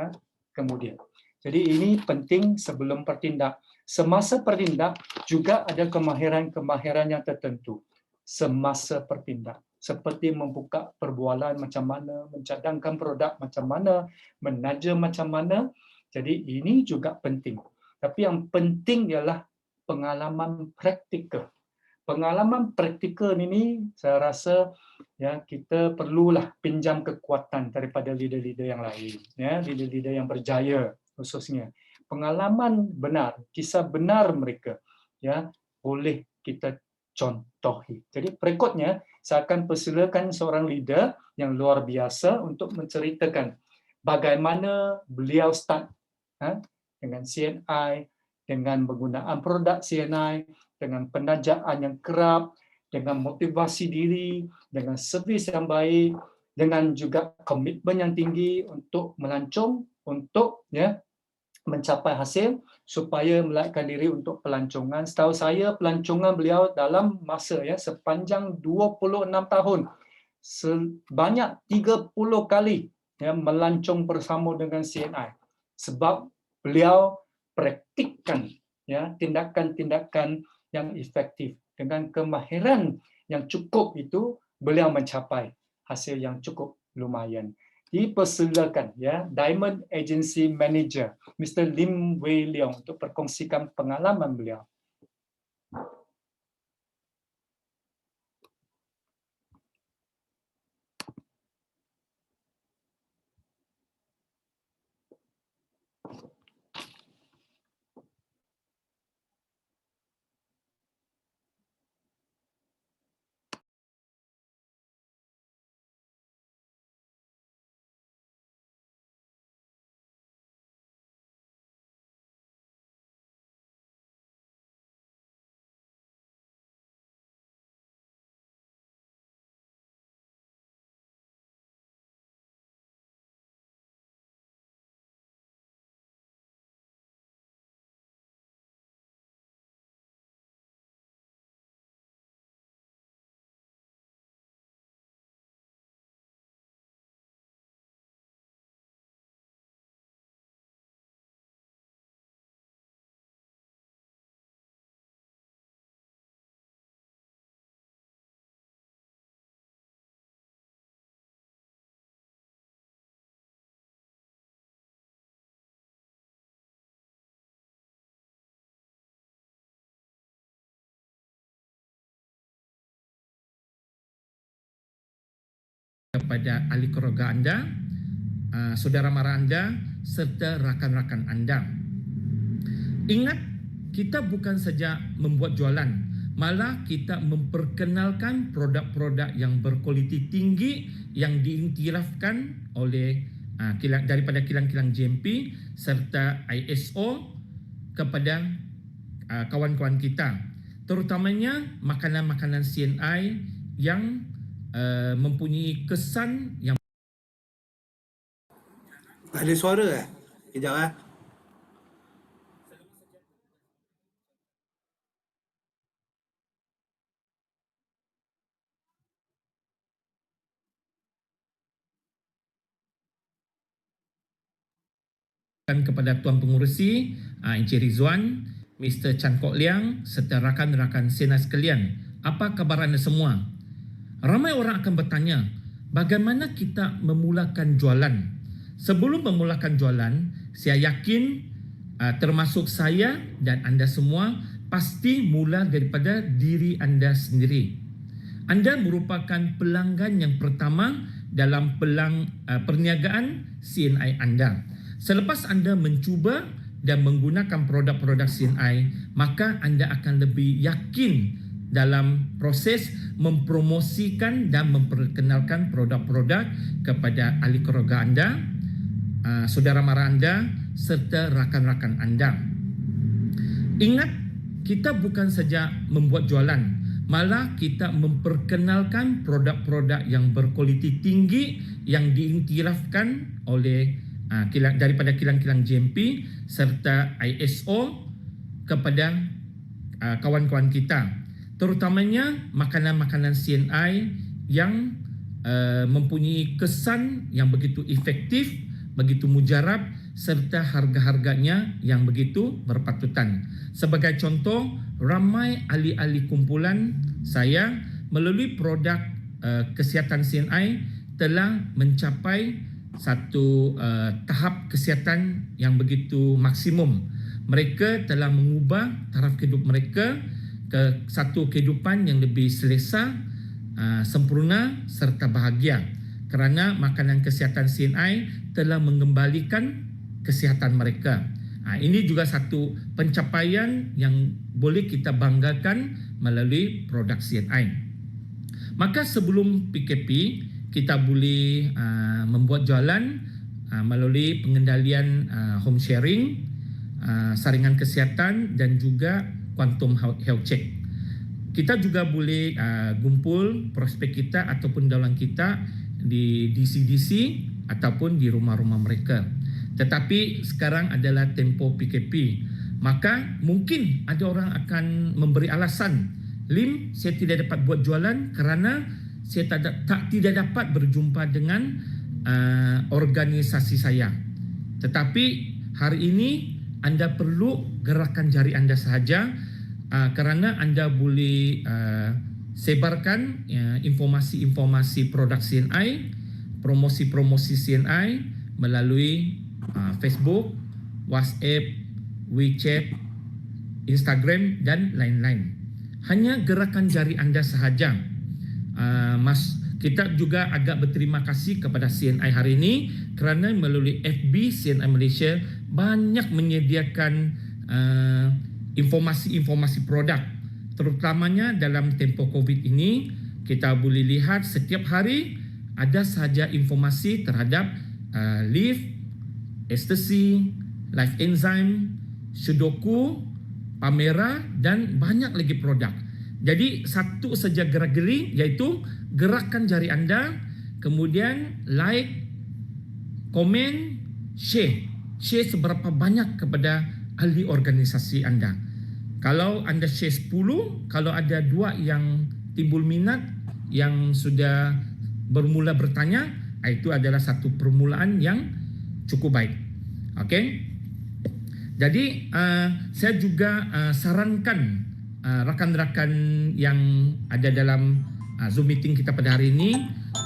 Ya, kemudian. Jadi ini penting sebelum bertindak. Semasa bertindak juga ada kemahiran-kemahiran yang tertentu. Semasa bertindak, seperti membuka perbualan macam mana, mencadangkan produk macam mana, menaja macam mana. Jadi ini juga penting. Tapi yang penting ialah pengalaman praktikal. Pengalaman praktikal ini saya rasa ya kita perlulah pinjam kekuatan daripada leader-leader yang lain, ya, leader-leader yang berjaya khususnya. Pengalaman benar, kisah benar mereka ya boleh kita contohi. Jadi berikutnya saya akan persilakan seorang leader yang luar biasa untuk menceritakan bagaimana beliau start dengan CNI, dengan penggunaan produk CNI, dengan penajaan yang kerap, dengan motivasi diri, dengan servis yang baik, dengan juga komitmen yang tinggi untuk melancong, untuk ya mencapai hasil supaya melarikan diri untuk pelancongan. Setahu saya pelancongan beliau dalam masa ya sepanjang 26 tahun, sebanyak 30 kali ya melancong bersama dengan CNI. sebab beliau praktikkan ya tindakan-tindakan yang efektif. Dengan kemahiran yang cukup itu, beliau mencapai hasil yang cukup lumayan. Dipersilakan ya Diamond Agency Manager Mr. Lim Wei Leong untuk perkongsikan pengalaman beliau. Kepada ahli keluarga anda, saudara mara anda serta rakan-rakan anda. Ingat, kita bukan saja membuat jualan, malah kita memperkenalkan produk-produk yang berkualiti tinggi yang diiktirafkan oleh daripada kilang-kilang JMP serta ISO kepada kawan-kawan kita, terutamanya makanan-makanan CNI yang mempunyai kesan yang Tak ada suara Kejap kepada Tuan Pengurusi Encik Rizwan, Mr. Chan Kok Liang serta rakan-rakan Sena sekalian. Apa khabar anda semua? Ramai orang akan bertanya, bagaimana kita memulakan jualan? Sebelum memulakan jualan, saya yakin termasuk saya dan anda semua pasti mula daripada diri anda sendiri. Anda merupakan pelanggan yang pertama dalam perniagaan CNI anda. Selepas anda mencuba dan menggunakan produk-produk CNI, maka anda akan lebih yakin dalam proses mempromosikan dan memperkenalkan produk-produk kepada ahli keluarga anda, saudara mara anda serta rakan-rakan anda. Ingat, kita bukan saja membuat jualan, malah kita memperkenalkan produk-produk yang berkualiti tinggi yang diiktirafkan oleh daripada kilang-kilang JMP serta ISO kepada kawan-kawan kita, terutamanya makanan-makanan CNI yang mempunyai kesan yang begitu efektif, begitu mujarab serta harga-harganya yang begitu berpatutan. Sebagai contoh, ramai ahli-ahli kumpulan saya melalui produk kesihatan CNI telah mencapai satu tahap kesihatan yang begitu maksimum. Mereka telah mengubah taraf hidup mereka ke satu kehidupan yang lebih selesa, sempurna serta bahagia kerana makanan kesihatan CNI telah mengembalikan kesihatan mereka. Ini juga satu pencapaian yang boleh kita banggakan melalui produk CNI. Maka sebelum PKP, kita boleh membuat jualan melalui pengendalian home sharing, saringan kesihatan dan juga quantum health check. Kita juga boleh gumpul prospek kita ataupun daulan kita di DC-DC ataupun di rumah-rumah mereka. Tetapi sekarang adalah tempoh PKP. Maka mungkin ada orang akan memberi alasan, Lim, saya tidak dapat buat jualan kerana saya tidak dapat berjumpa dengan organisasi saya. Tetapi hari ini anda perlu gerakan jari anda sahaja kerana anda boleh sebarkan informasi-informasi produk CNI, promosi-promosi CNI melalui Facebook, WhatsApp, WeChat, Instagram dan lain-lain. Hanya gerakan jari anda sahaja. Kita juga agak berterima kasih kepada CNI hari ini kerana melalui FB CNI Malaysia banyak menyediakan informasi-informasi produk, terutamanya dalam tempoh COVID ini. Kita boleh lihat setiap hari ada sahaja informasi terhadap Live, Ecstasy, Life Enzyme, Sudoku, Pamera dan banyak lagi produk. Jadi satu saja gerak-geri iaitu gerakan jari anda, kemudian like, komen, share. Share seberapa banyak kepada ahli organisasi anda. Kalau anda share 10, kalau ada 2 yang timbul minat, yang sudah bermula bertanya, itu adalah satu permulaan yang cukup baik. Okey. Jadi saya juga sarankan rakan-rakan yang ada dalam Zoom meeting kita pada hari ini,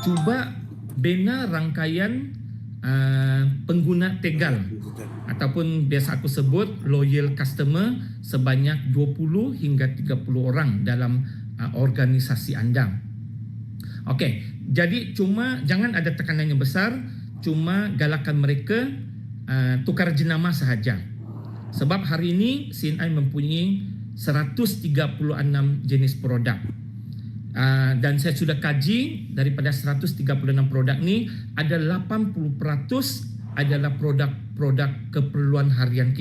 cuba bina rangkaian pengguna tegal ataupun biasa aku sebut loyal customer sebanyak 20 hingga 30 orang dalam organisasi anda. Okey, jadi cuma jangan ada tekanan yang besar, cuma galakan mereka tukar jenama sahaja. Sebab hari ini CNI mempunyai 136 jenis produk. Dan saya sudah kaji daripada 136 produk ni ada 80% adalah produk keperluan harian,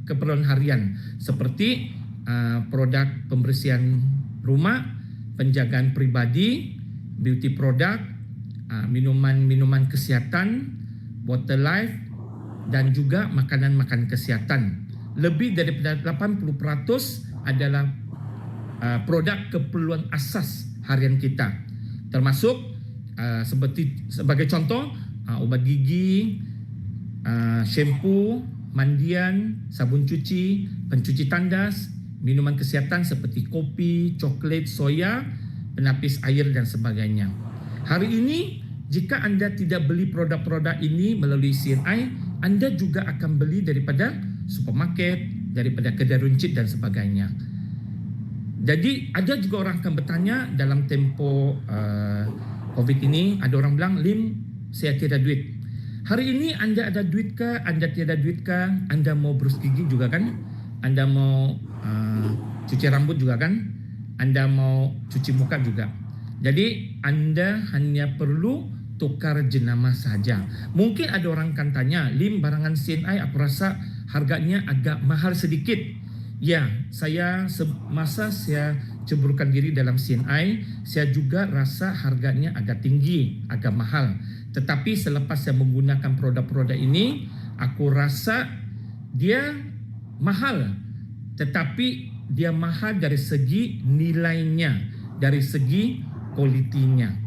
keperluan harian seperti produk pembersihan rumah, penjagaan peribadi, beauty product, minuman-minuman kesihatan, water life dan juga makanan-makanan kesihatan. Lebih daripada 80% adalah produk keperluan asas harian kita, termasuk sebagai contoh ubat gigi, shampoo, mandian, sabun cuci, pencuci tandas, minuman kesihatan seperti kopi, coklat, soya, penapis air dan sebagainya. Hari ini jika anda tidak beli produk-produk ini melalui CNI, anda juga akan beli daripada supermarket, daripada kedai runcit dan sebagainya. Jadi ada juga orang akan bertanya dalam tempoh COVID ini, ada orang bilang, Lim, saya tiada duit. Hari ini anda ada duit ke, anda tiada duit ke, anda mau berus gigi juga kan, anda mau cuci rambut juga kan, anda mau cuci muka juga. Jadi anda hanya perlu tukar jenama saja. Mungkin ada orang akan tanya, Lim, barangan CNI aku rasa harganya agak mahal sedikit. Ya, saya semasa saya ceburkan diri dalam CNI, saya juga rasa harganya agak tinggi, agak mahal. Tetapi selepas saya menggunakan produk-produk ini, aku rasa dia mahal. Tetapi dia mahal dari segi nilainya, dari segi kualitinya.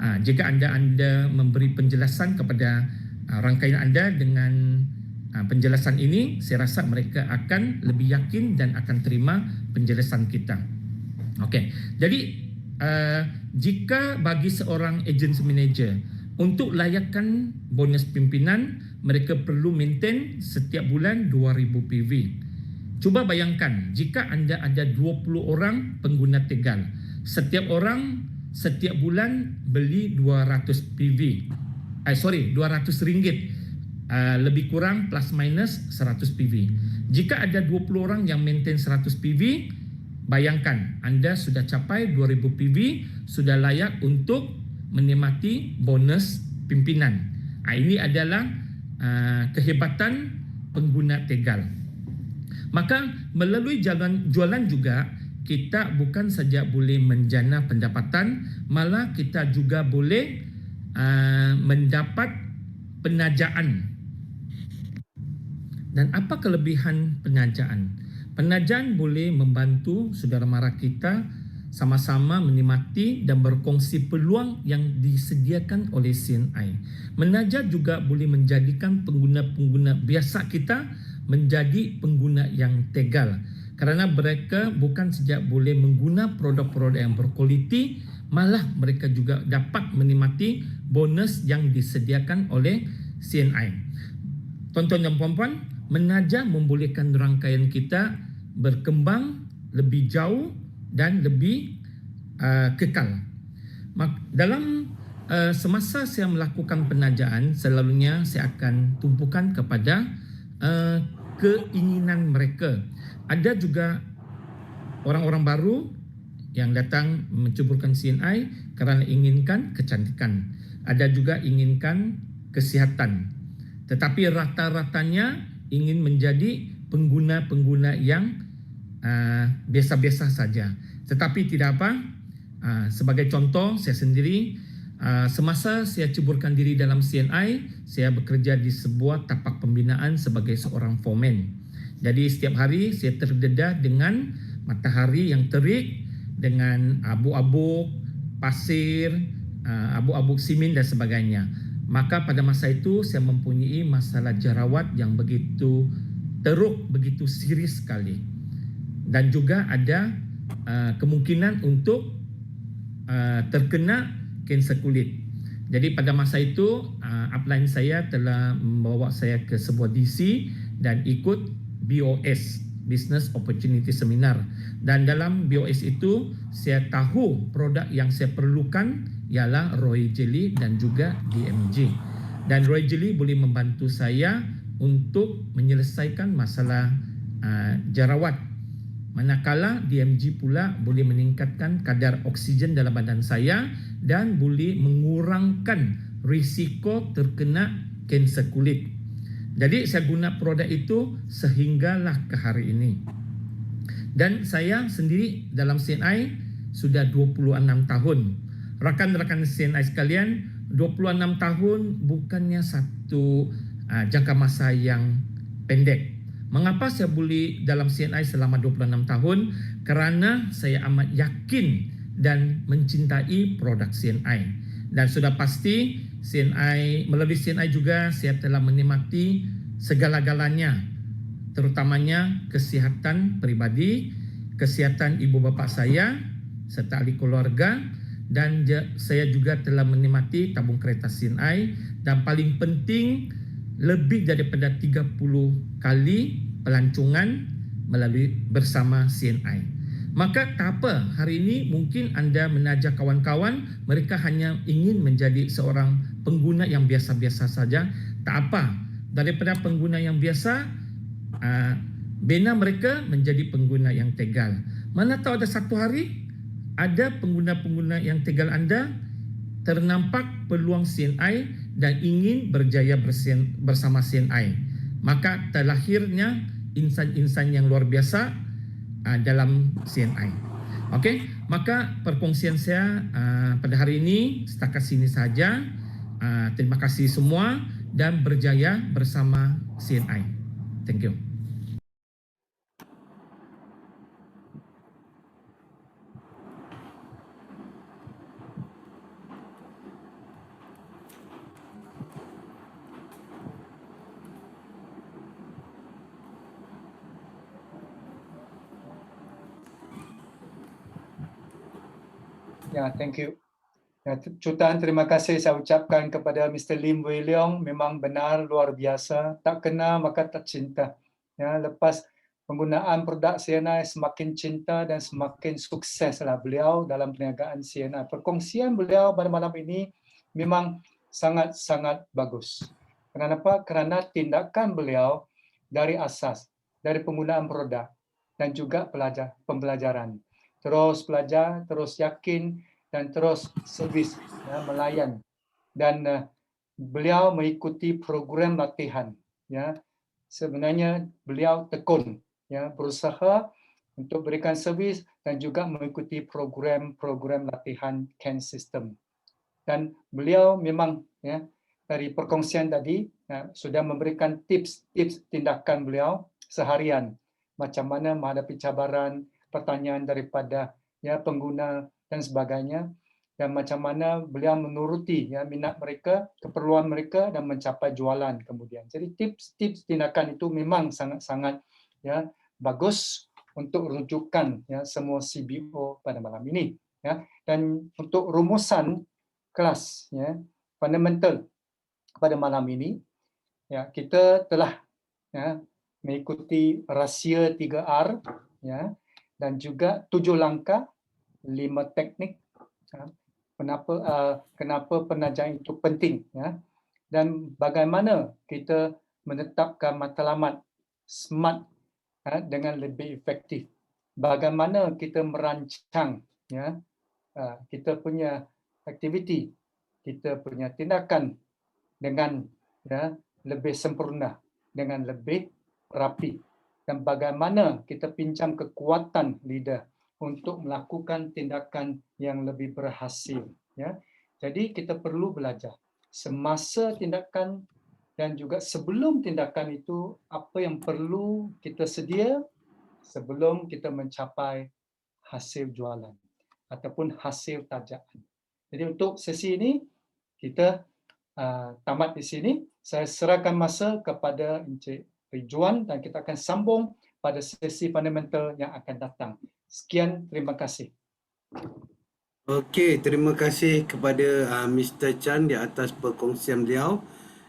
Jika anda memberi penjelasan kepada rangkaian anda dengan penjelasan ini, saya rasa mereka akan lebih yakin dan akan terima penjelasan kita. Okey, jadi jika bagi seorang agency manager untuk layakkan bonus pimpinan, mereka perlu maintain setiap bulan 2,000 PV. Cuba bayangkan jika anda ada 20 orang pengguna tegal, setiap orang setiap bulan beli 200 PV. 200 ringgit. Lebih kurang plus minus 100 PV. Jika ada 20 orang yang maintain 100 PV, bayangkan anda sudah capai 2000 PV, sudah layak untuk menikmati bonus pimpinan. Ini adalah kehebatan pengguna tegal. Maka melalui jualan juga kita bukan saja boleh menjana pendapatan, malah kita juga boleh mendapat penajaan. Dan apa kelebihan penajaan? Penajaan boleh membantu saudara mara kita sama-sama menikmati dan berkongsi peluang yang disediakan oleh CNI. Menaja juga boleh menjadikan pengguna-pengguna biasa kita menjadi pengguna yang tegal, kerana mereka bukan saja boleh mengguna produk-produk yang berkualiti, malah mereka juga dapat menikmati bonus yang disediakan oleh CNI. Tuan-tuan dan puan-puan, menaja membolehkan rangkaian kita berkembang lebih jauh dan lebih kekal. Dalam semasa saya melakukan penajaan, selalunya saya akan tumpukan kepada keinginan mereka. Ada juga orang-orang baru yang datang menceburkan CNI kerana inginkan kecantikan. Ada juga inginkan kesihatan. Tetapi rata-ratanya ingin menjadi pengguna-pengguna yang biasa-biasa saja. Tetapi tidak apa, sebagai contoh saya sendiri, semasa saya ceburkan diri dalam CNI, saya bekerja di sebuah tapak pembinaan sebagai seorang foreman. Jadi setiap hari saya terdedah dengan matahari yang terik, dengan abu-abu, pasir, abu-abu simen dan sebagainya. Maka pada masa itu saya mempunyai masalah jerawat yang begitu teruk, begitu serius sekali. Dan juga ada kemungkinan untuk terkena kanser kulit. Jadi pada masa itu upline saya telah membawa saya ke sebuah DC dan ikut BOS, Business Opportunity Seminar. Dan dalam BOS itu saya tahu produk yang saya perlukan ialah Royal Jelly dan juga DMG. Dan Royal Jelly boleh membantu saya untuk menyelesaikan masalah jerawat. Manakala DMG pula boleh meningkatkan kadar oksigen dalam badan saya dan boleh mengurangkan risiko terkena kanser kulit. Jadi saya guna produk itu sehinggalah ke hari ini. Dan saya sendiri dalam CNI sudah 26 tahun. Rakan-rakan CNI sekalian, 26 tahun bukannya satu jangka masa yang pendek. Mengapa saya boleh dalam CNI selama 26 tahun? Kerana saya amat yakin dan mencintai produk CNI. Dan sudah pasti CNI, melalui CNI juga saya telah menikmati segala-galanya, terutamanya kesihatan peribadi, kesihatan ibu bapa saya serta ahli keluarga, dan saya juga telah menikmati tabung kereta CNI, dan paling penting lebih daripada 30 kali pelancongan melalui bersama CNI. Maka tak apa, hari ini mungkin anda menaja kawan-kawan, mereka hanya ingin menjadi seorang pengguna yang biasa-biasa saja. Tak apa, daripada pengguna yang biasa, bina mereka menjadi pengguna yang tegal. Mana tahu ada satu hari, ada pengguna-pengguna yang tegal anda ternampak peluang CNI dan ingin berjaya bersama CNI. Maka terlahirnya insan-insan yang luar biasa dalam CNI. Okey, maka perkongsian saya pada hari ini setakat sini saja. Terima kasih semua dan berjaya bersama CNI. Thank you. Ya, thank you. Ya, jutaan terima kasih saya ucapkan kepada Mr. Lim Wei Leong. Memang benar luar biasa. Tak kenal maka tak cinta. Ya, lepas penggunaan produk CNI semakin cinta dan semakin sukseslah beliau dalam perniagaan CNI. Perkongsian beliau pada malam ini memang sangat-sangat bagus. Kenapa? Kerana tindakan beliau dari asas, dari penggunaan produk dan juga pembelajaran. Terus belajar, terus yakin, dan terus servis, ya, melayan. Dan beliau mengikuti program latihan. Ya, sebenarnya beliau tekun, ya, berusaha untuk berikan servis dan juga mengikuti program-program latihan CAN system. Dan beliau memang, ya, dari perkongsian tadi ya, sudah memberikan tips-tips tindakan beliau seharian, macam mana menghadapi cabaran, pertanyaan daripada ya pengguna dan sebagainya, dan macam mana beliau menuruti ya minat mereka, keperluan mereka dan mencapai jualan kemudian. Jadi tips-tips tindakan itu memang sangat-sangat ya bagus untuk rujukan ya semua CBO pada malam ini ya. Dan untuk rumusan kelas ya fundamental pada malam ini ya, kita telah ya mengikuti rahsia 3R ya, dan juga 7 langkah, 5 teknik ya, kenapa penajaman itu penting ya, dan bagaimana kita menetapkan matlamat SMART ya, dengan lebih efektif. Bagaimana kita merancang ya kita punya aktiviti, kita punya tindakan dengan ya lebih sempurna, dengan lebih rapi, dan bagaimana kita pinjam kekuatan leader untuk melakukan tindakan yang lebih berhasil ya. Jadi kita perlu belajar semasa tindakan dan juga sebelum tindakan itu apa yang perlu kita sedia sebelum kita mencapai hasil jualan ataupun hasil tajaan. Jadi untuk sesi ini kita tamat di sini. Saya serahkan masa kepada Encik Ridzuan dan kita akan sambung pada sesi fundamental yang akan datang. Sekian, terima kasih. Okey, terima kasih kepada Mr. Chan di atas perkongsian beliau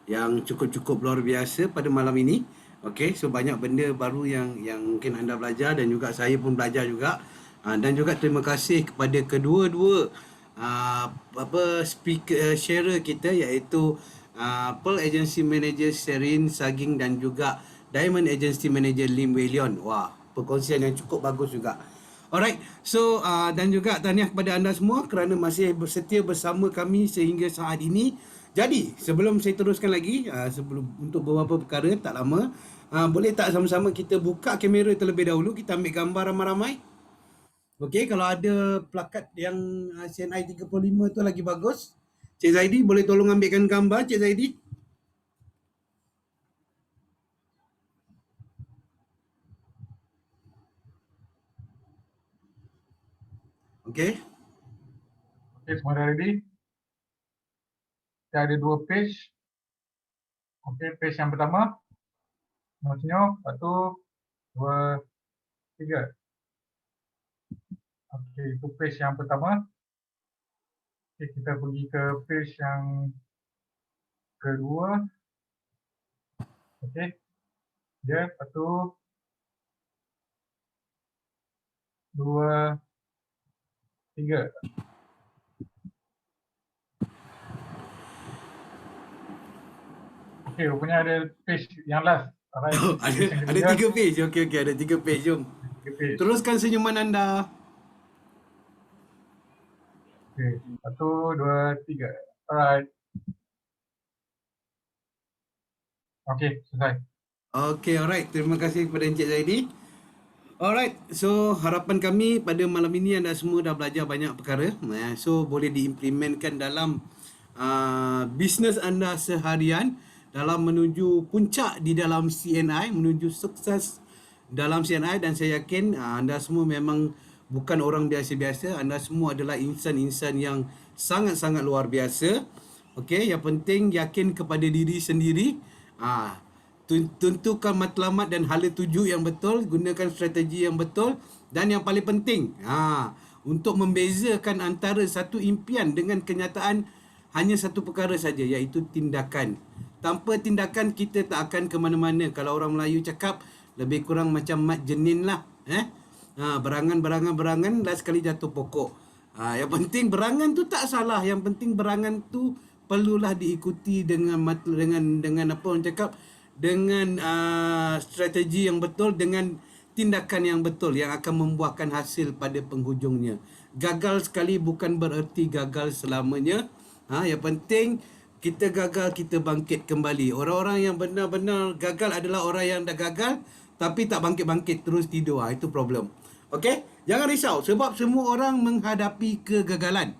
yang cukup-cukup luar biasa pada malam ini. Okey, so banyak benda baru yang mungkin anda belajar dan juga saya pun belajar juga. Dan juga terima kasih kepada kedua-dua speaker sharer kita iaitu Pearl Agency Manager Sherin Saging dan juga Diamond Agency Manager Lim Wei Leon. Wah, perkongsian yang cukup bagus juga. Alright, so dan juga tahniah kepada anda semua kerana masih bersetia bersama kami sehingga saat ini. Jadi, sebelum saya teruskan lagi, sebelum untuk beberapa perkara tak lama, boleh tak sama-sama kita buka kamera terlebih dahulu, kita ambil gambar ramai-ramai. Okey, kalau ada plakat yang CNI 35 tu lagi bagus. Cik Zaidi boleh tolong ambilkan gambar, Cik Zaidi? Okey. Okey, semua dah ready? Kita ada 2 page. Okey, page yang pertama. Senyum, 1, 2, 3. Okey, itu page yang pertama. Okey, kita pergi ke page yang kedua. Okey. Dia 1, 2, 3. Okey, rupanya ada page yang last. Alright. ada 3 page. Okey, ada 3 page. Jom. 3 page. Teruskan senyuman anda. Okey, 1, 2, 3. Alright. Okey, selesai. Okey, alright. Terima kasih kepada Encik Zaidi. Alright, so harapan kami pada malam ini anda semua dah belajar banyak perkara. So boleh diimplementkan dalam bisnes anda seharian dalam menuju puncak di dalam CNI, menuju sukses dalam CNI, dan saya yakin anda semua memang bukan orang biasa-biasa. Anda semua adalah insan-insan yang sangat-sangat luar biasa. Okey, yang penting yakin kepada diri sendiri. Tentukan matlamat dan hala tuju yang betul, gunakan strategi yang betul, dan yang paling penting untuk membezakan antara satu impian dengan kenyataan hanya satu perkara saja, iaitu tindakan. Tanpa tindakan kita tak akan ke mana-mana. Kalau orang Melayu cakap lebih kurang macam mat jenin lah. Berangan last sekali jatuh pokok. Yang penting berangan tu tak salah, yang penting berangan tu perlulah diikuti dengan apa orang cakap, dengan strategi yang betul, dengan tindakan yang betul yang akan membuahkan hasil pada penghujungnya. Gagal sekali bukan bererti gagal selamanya. Yang penting kita gagal, kita bangkit kembali. Orang-orang yang benar-benar gagal adalah orang yang dah gagal tapi tak bangkit-bangkit, terus tidur. Itu problem. Okey? Jangan risau sebab semua orang menghadapi kegagalan.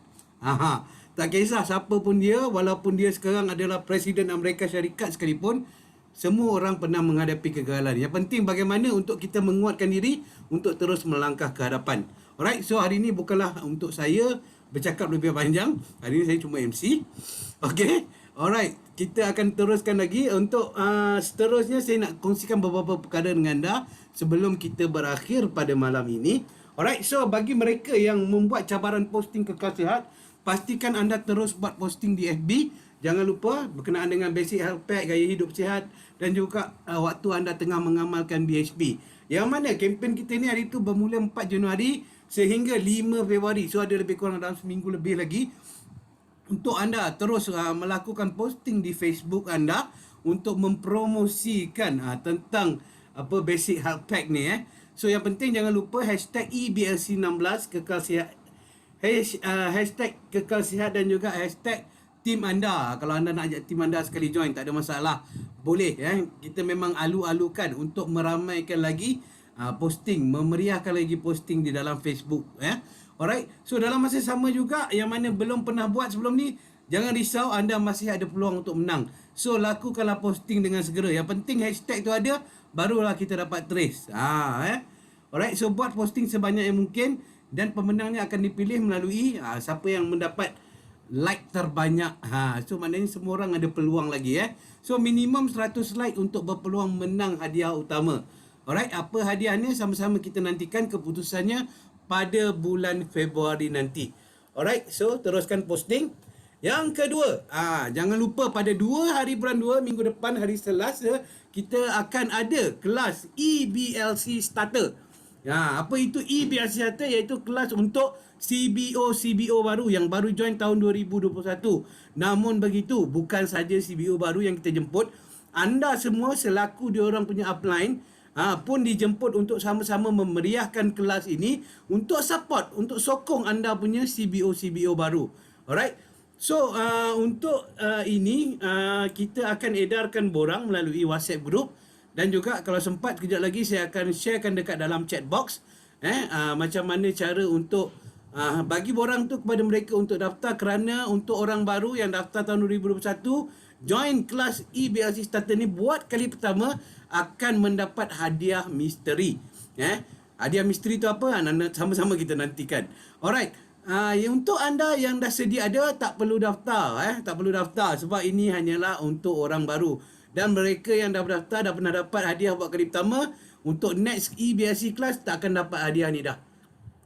Tak kisah siapa pun dia, walaupun dia sekarang adalah Presiden Amerika Syarikat sekalipun, semua orang pernah menghadapi kegagalan. Yang penting bagaimana untuk kita menguatkan diri untuk terus melangkah ke hadapan. Alright, so hari ini bukanlah untuk saya bercakap lebih panjang. Hari ini saya cuma MC. Okay, alright, kita akan teruskan lagi. Untuk seterusnya saya nak kongsikan beberapa perkara dengan anda sebelum kita berakhir pada malam ini. Alright, so bagi mereka yang membuat cabaran posting kekal sihat, pastikan anda terus buat posting di FB. Jangan lupa berkenaan dengan basic health pack, gaya hidup sihat dan juga waktu anda tengah mengamalkan BHP. Yang mana kempen kita ni hari tu bermula 4 Januari sehingga 5 Februari. So ada lebih kurang dalam seminggu lebih lagi untuk anda terus melakukan posting di Facebook anda untuk mempromosikan tentang apa basic health pack ni So yang penting jangan lupa hashtag EBLC16 kekal sihat, hashtag kekal sihat dan juga hashtag tim anda. Kalau anda nak ajak tim anda sekali join, tak ada masalah. Boleh kita memang alu-alukan untuk meramaikan lagi posting, memeriahkan lagi posting di dalam Facebook Alright. So dalam masa sama juga yang mana belum pernah buat sebelum ni, jangan risau, anda masih ada peluang untuk menang. So lakukanlah posting dengan segera. Yang penting hashtag tu ada, barulah kita dapat trace. Alright. So buat posting sebanyak yang mungkin dan pemenangnya akan dipilih melalui siapa yang mendapat like terbanyak. So maknanya semua orang ada peluang lagi So minimum 100 like untuk berpeluang menang hadiah utama. Alright, apa hadiahnya sama-sama kita nantikan keputusannya pada bulan Februari nanti. Alright, so teruskan posting. Yang kedua, jangan lupa pada 2 hari bulan 2 minggu depan hari Selasa kita akan ada kelas EBLC Starter. Apa itu EBLC Starter? Iaitu kelas untuk CBO baru yang baru join tahun 2021. Namun begitu, bukan saja CBO baru yang kita jemput, anda semua selaku diorang punya upline pun dijemput untuk sama-sama memeriahkan kelas ini untuk support, untuk sokong anda punya CBO baru. Alright. So untuk ini kita akan edarkan borang melalui WhatsApp group dan juga kalau sempat kejap lagi saya akan sharekan dekat dalam chat box macam mana cara untuk bagi borang tu kepada mereka untuk daftar, kerana untuk orang baru yang daftar tahun 2021 join kelas EBLC Starter ni buat kali pertama akan mendapat hadiah misteri. Hadiah misteri tu apa? Sama-sama kita nantikan. Alright. Untuk anda yang dah sedia ada, tak perlu daftar tak perlu daftar sebab ini hanyalah untuk orang baru. Dan mereka yang dah berdaftar dah pernah dapat hadiah buat kali pertama, untuk next EBLC class tak akan dapat hadiah ni dah.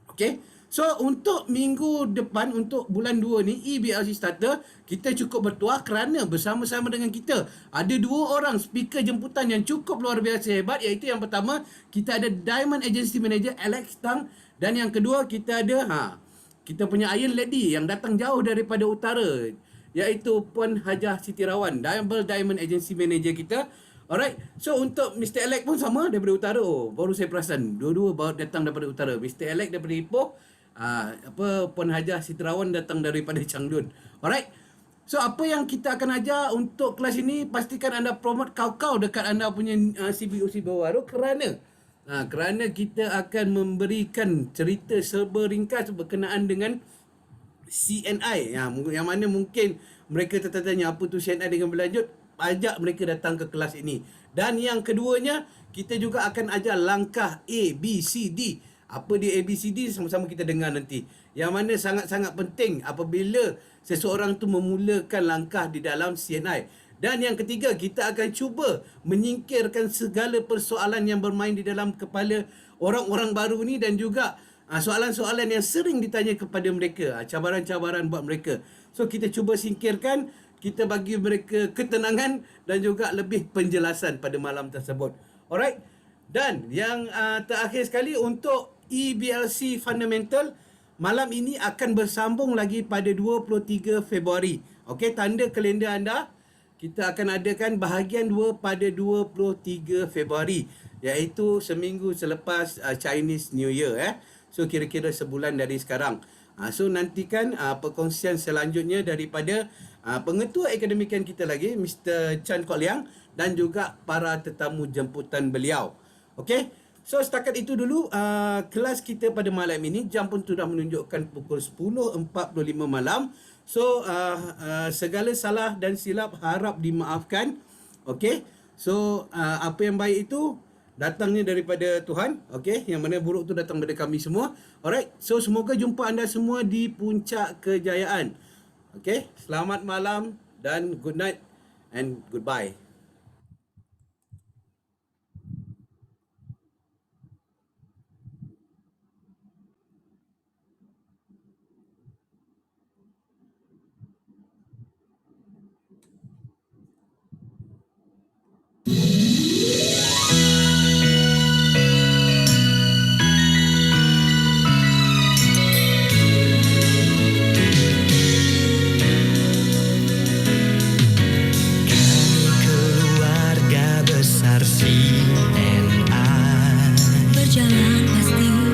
Okay. So untuk minggu depan, untuk bulan 2 ni EBLC Starter, kita cukup bertuah kerana bersama-sama dengan kita ada 2 orang speaker jemputan yang cukup luar biasa hebat. Iaitu yang pertama, kita ada Diamond Agency Manager Alex Tang, dan yang kedua kita ada kita punya Iron Lady yang datang jauh daripada utara, iaitu Puan Hajah Siti Rawan, Double Diamond Agency Manager kita. Alright. So untuk Mr. Alex pun sama daripada utara. Baru saya perasan dua-dua baru datang daripada utara. Mr. Alex daripada Ipoh, Puan Hajah Siti Rawan datang daripada Changdun. Alright. So apa yang kita akan ajar untuk kelas ini, pastikan anda promote kau-kau dekat anda punya CBO baru, kerana kita akan memberikan cerita serba ringkas berkenaan dengan CNI yang mana mungkin mereka tertanya apa tu CNI dengan berlanjut. Ajak mereka datang ke kelas ini. Dan yang keduanya, kita juga akan ajar langkah A, B, C, D. Apa dia A, B, C, D sama-sama kita dengar nanti. Yang mana sangat-sangat penting apabila seseorang tu memulakan langkah di dalam CNI. Dan yang ketiga, kita akan cuba menyingkirkan segala persoalan yang bermain di dalam kepala orang-orang baru ni, dan juga soalan-soalan yang sering ditanya kepada mereka, cabaran-cabaran buat mereka. So kita cuba singkirkan, kita bagi mereka ketenangan dan juga lebih penjelasan pada malam tersebut. Alright. Dan yang terakhir sekali, untuk EBLC Fundamental, malam ini akan bersambung lagi pada 23 Februari. Okey, tanda kalender anda. Kita akan adakan bahagian 2 pada 23 Februari, iaitu seminggu selepas Chinese New Year So kira-kira sebulan dari sekarang. So nantikan perkongsian selanjutnya daripada pengetua akademikan kita lagi, Mr. Chan Kok Liang, dan juga para tetamu jemputan beliau. Okey. So setakat itu dulu kelas kita pada malam ini. Jam pun sudah menunjukkan pukul 10.45 malam. So segala salah dan silap harap dimaafkan. Okey. So apa yang baik itu datangnya daripada Tuhan, okey, yang mana buruk tu datang daripada kami semua. Alright, so semoga jumpa anda semua di puncak kejayaan. Okey, selamat malam dan good night and goodbye. Keluarga besar CNA berjalan pasti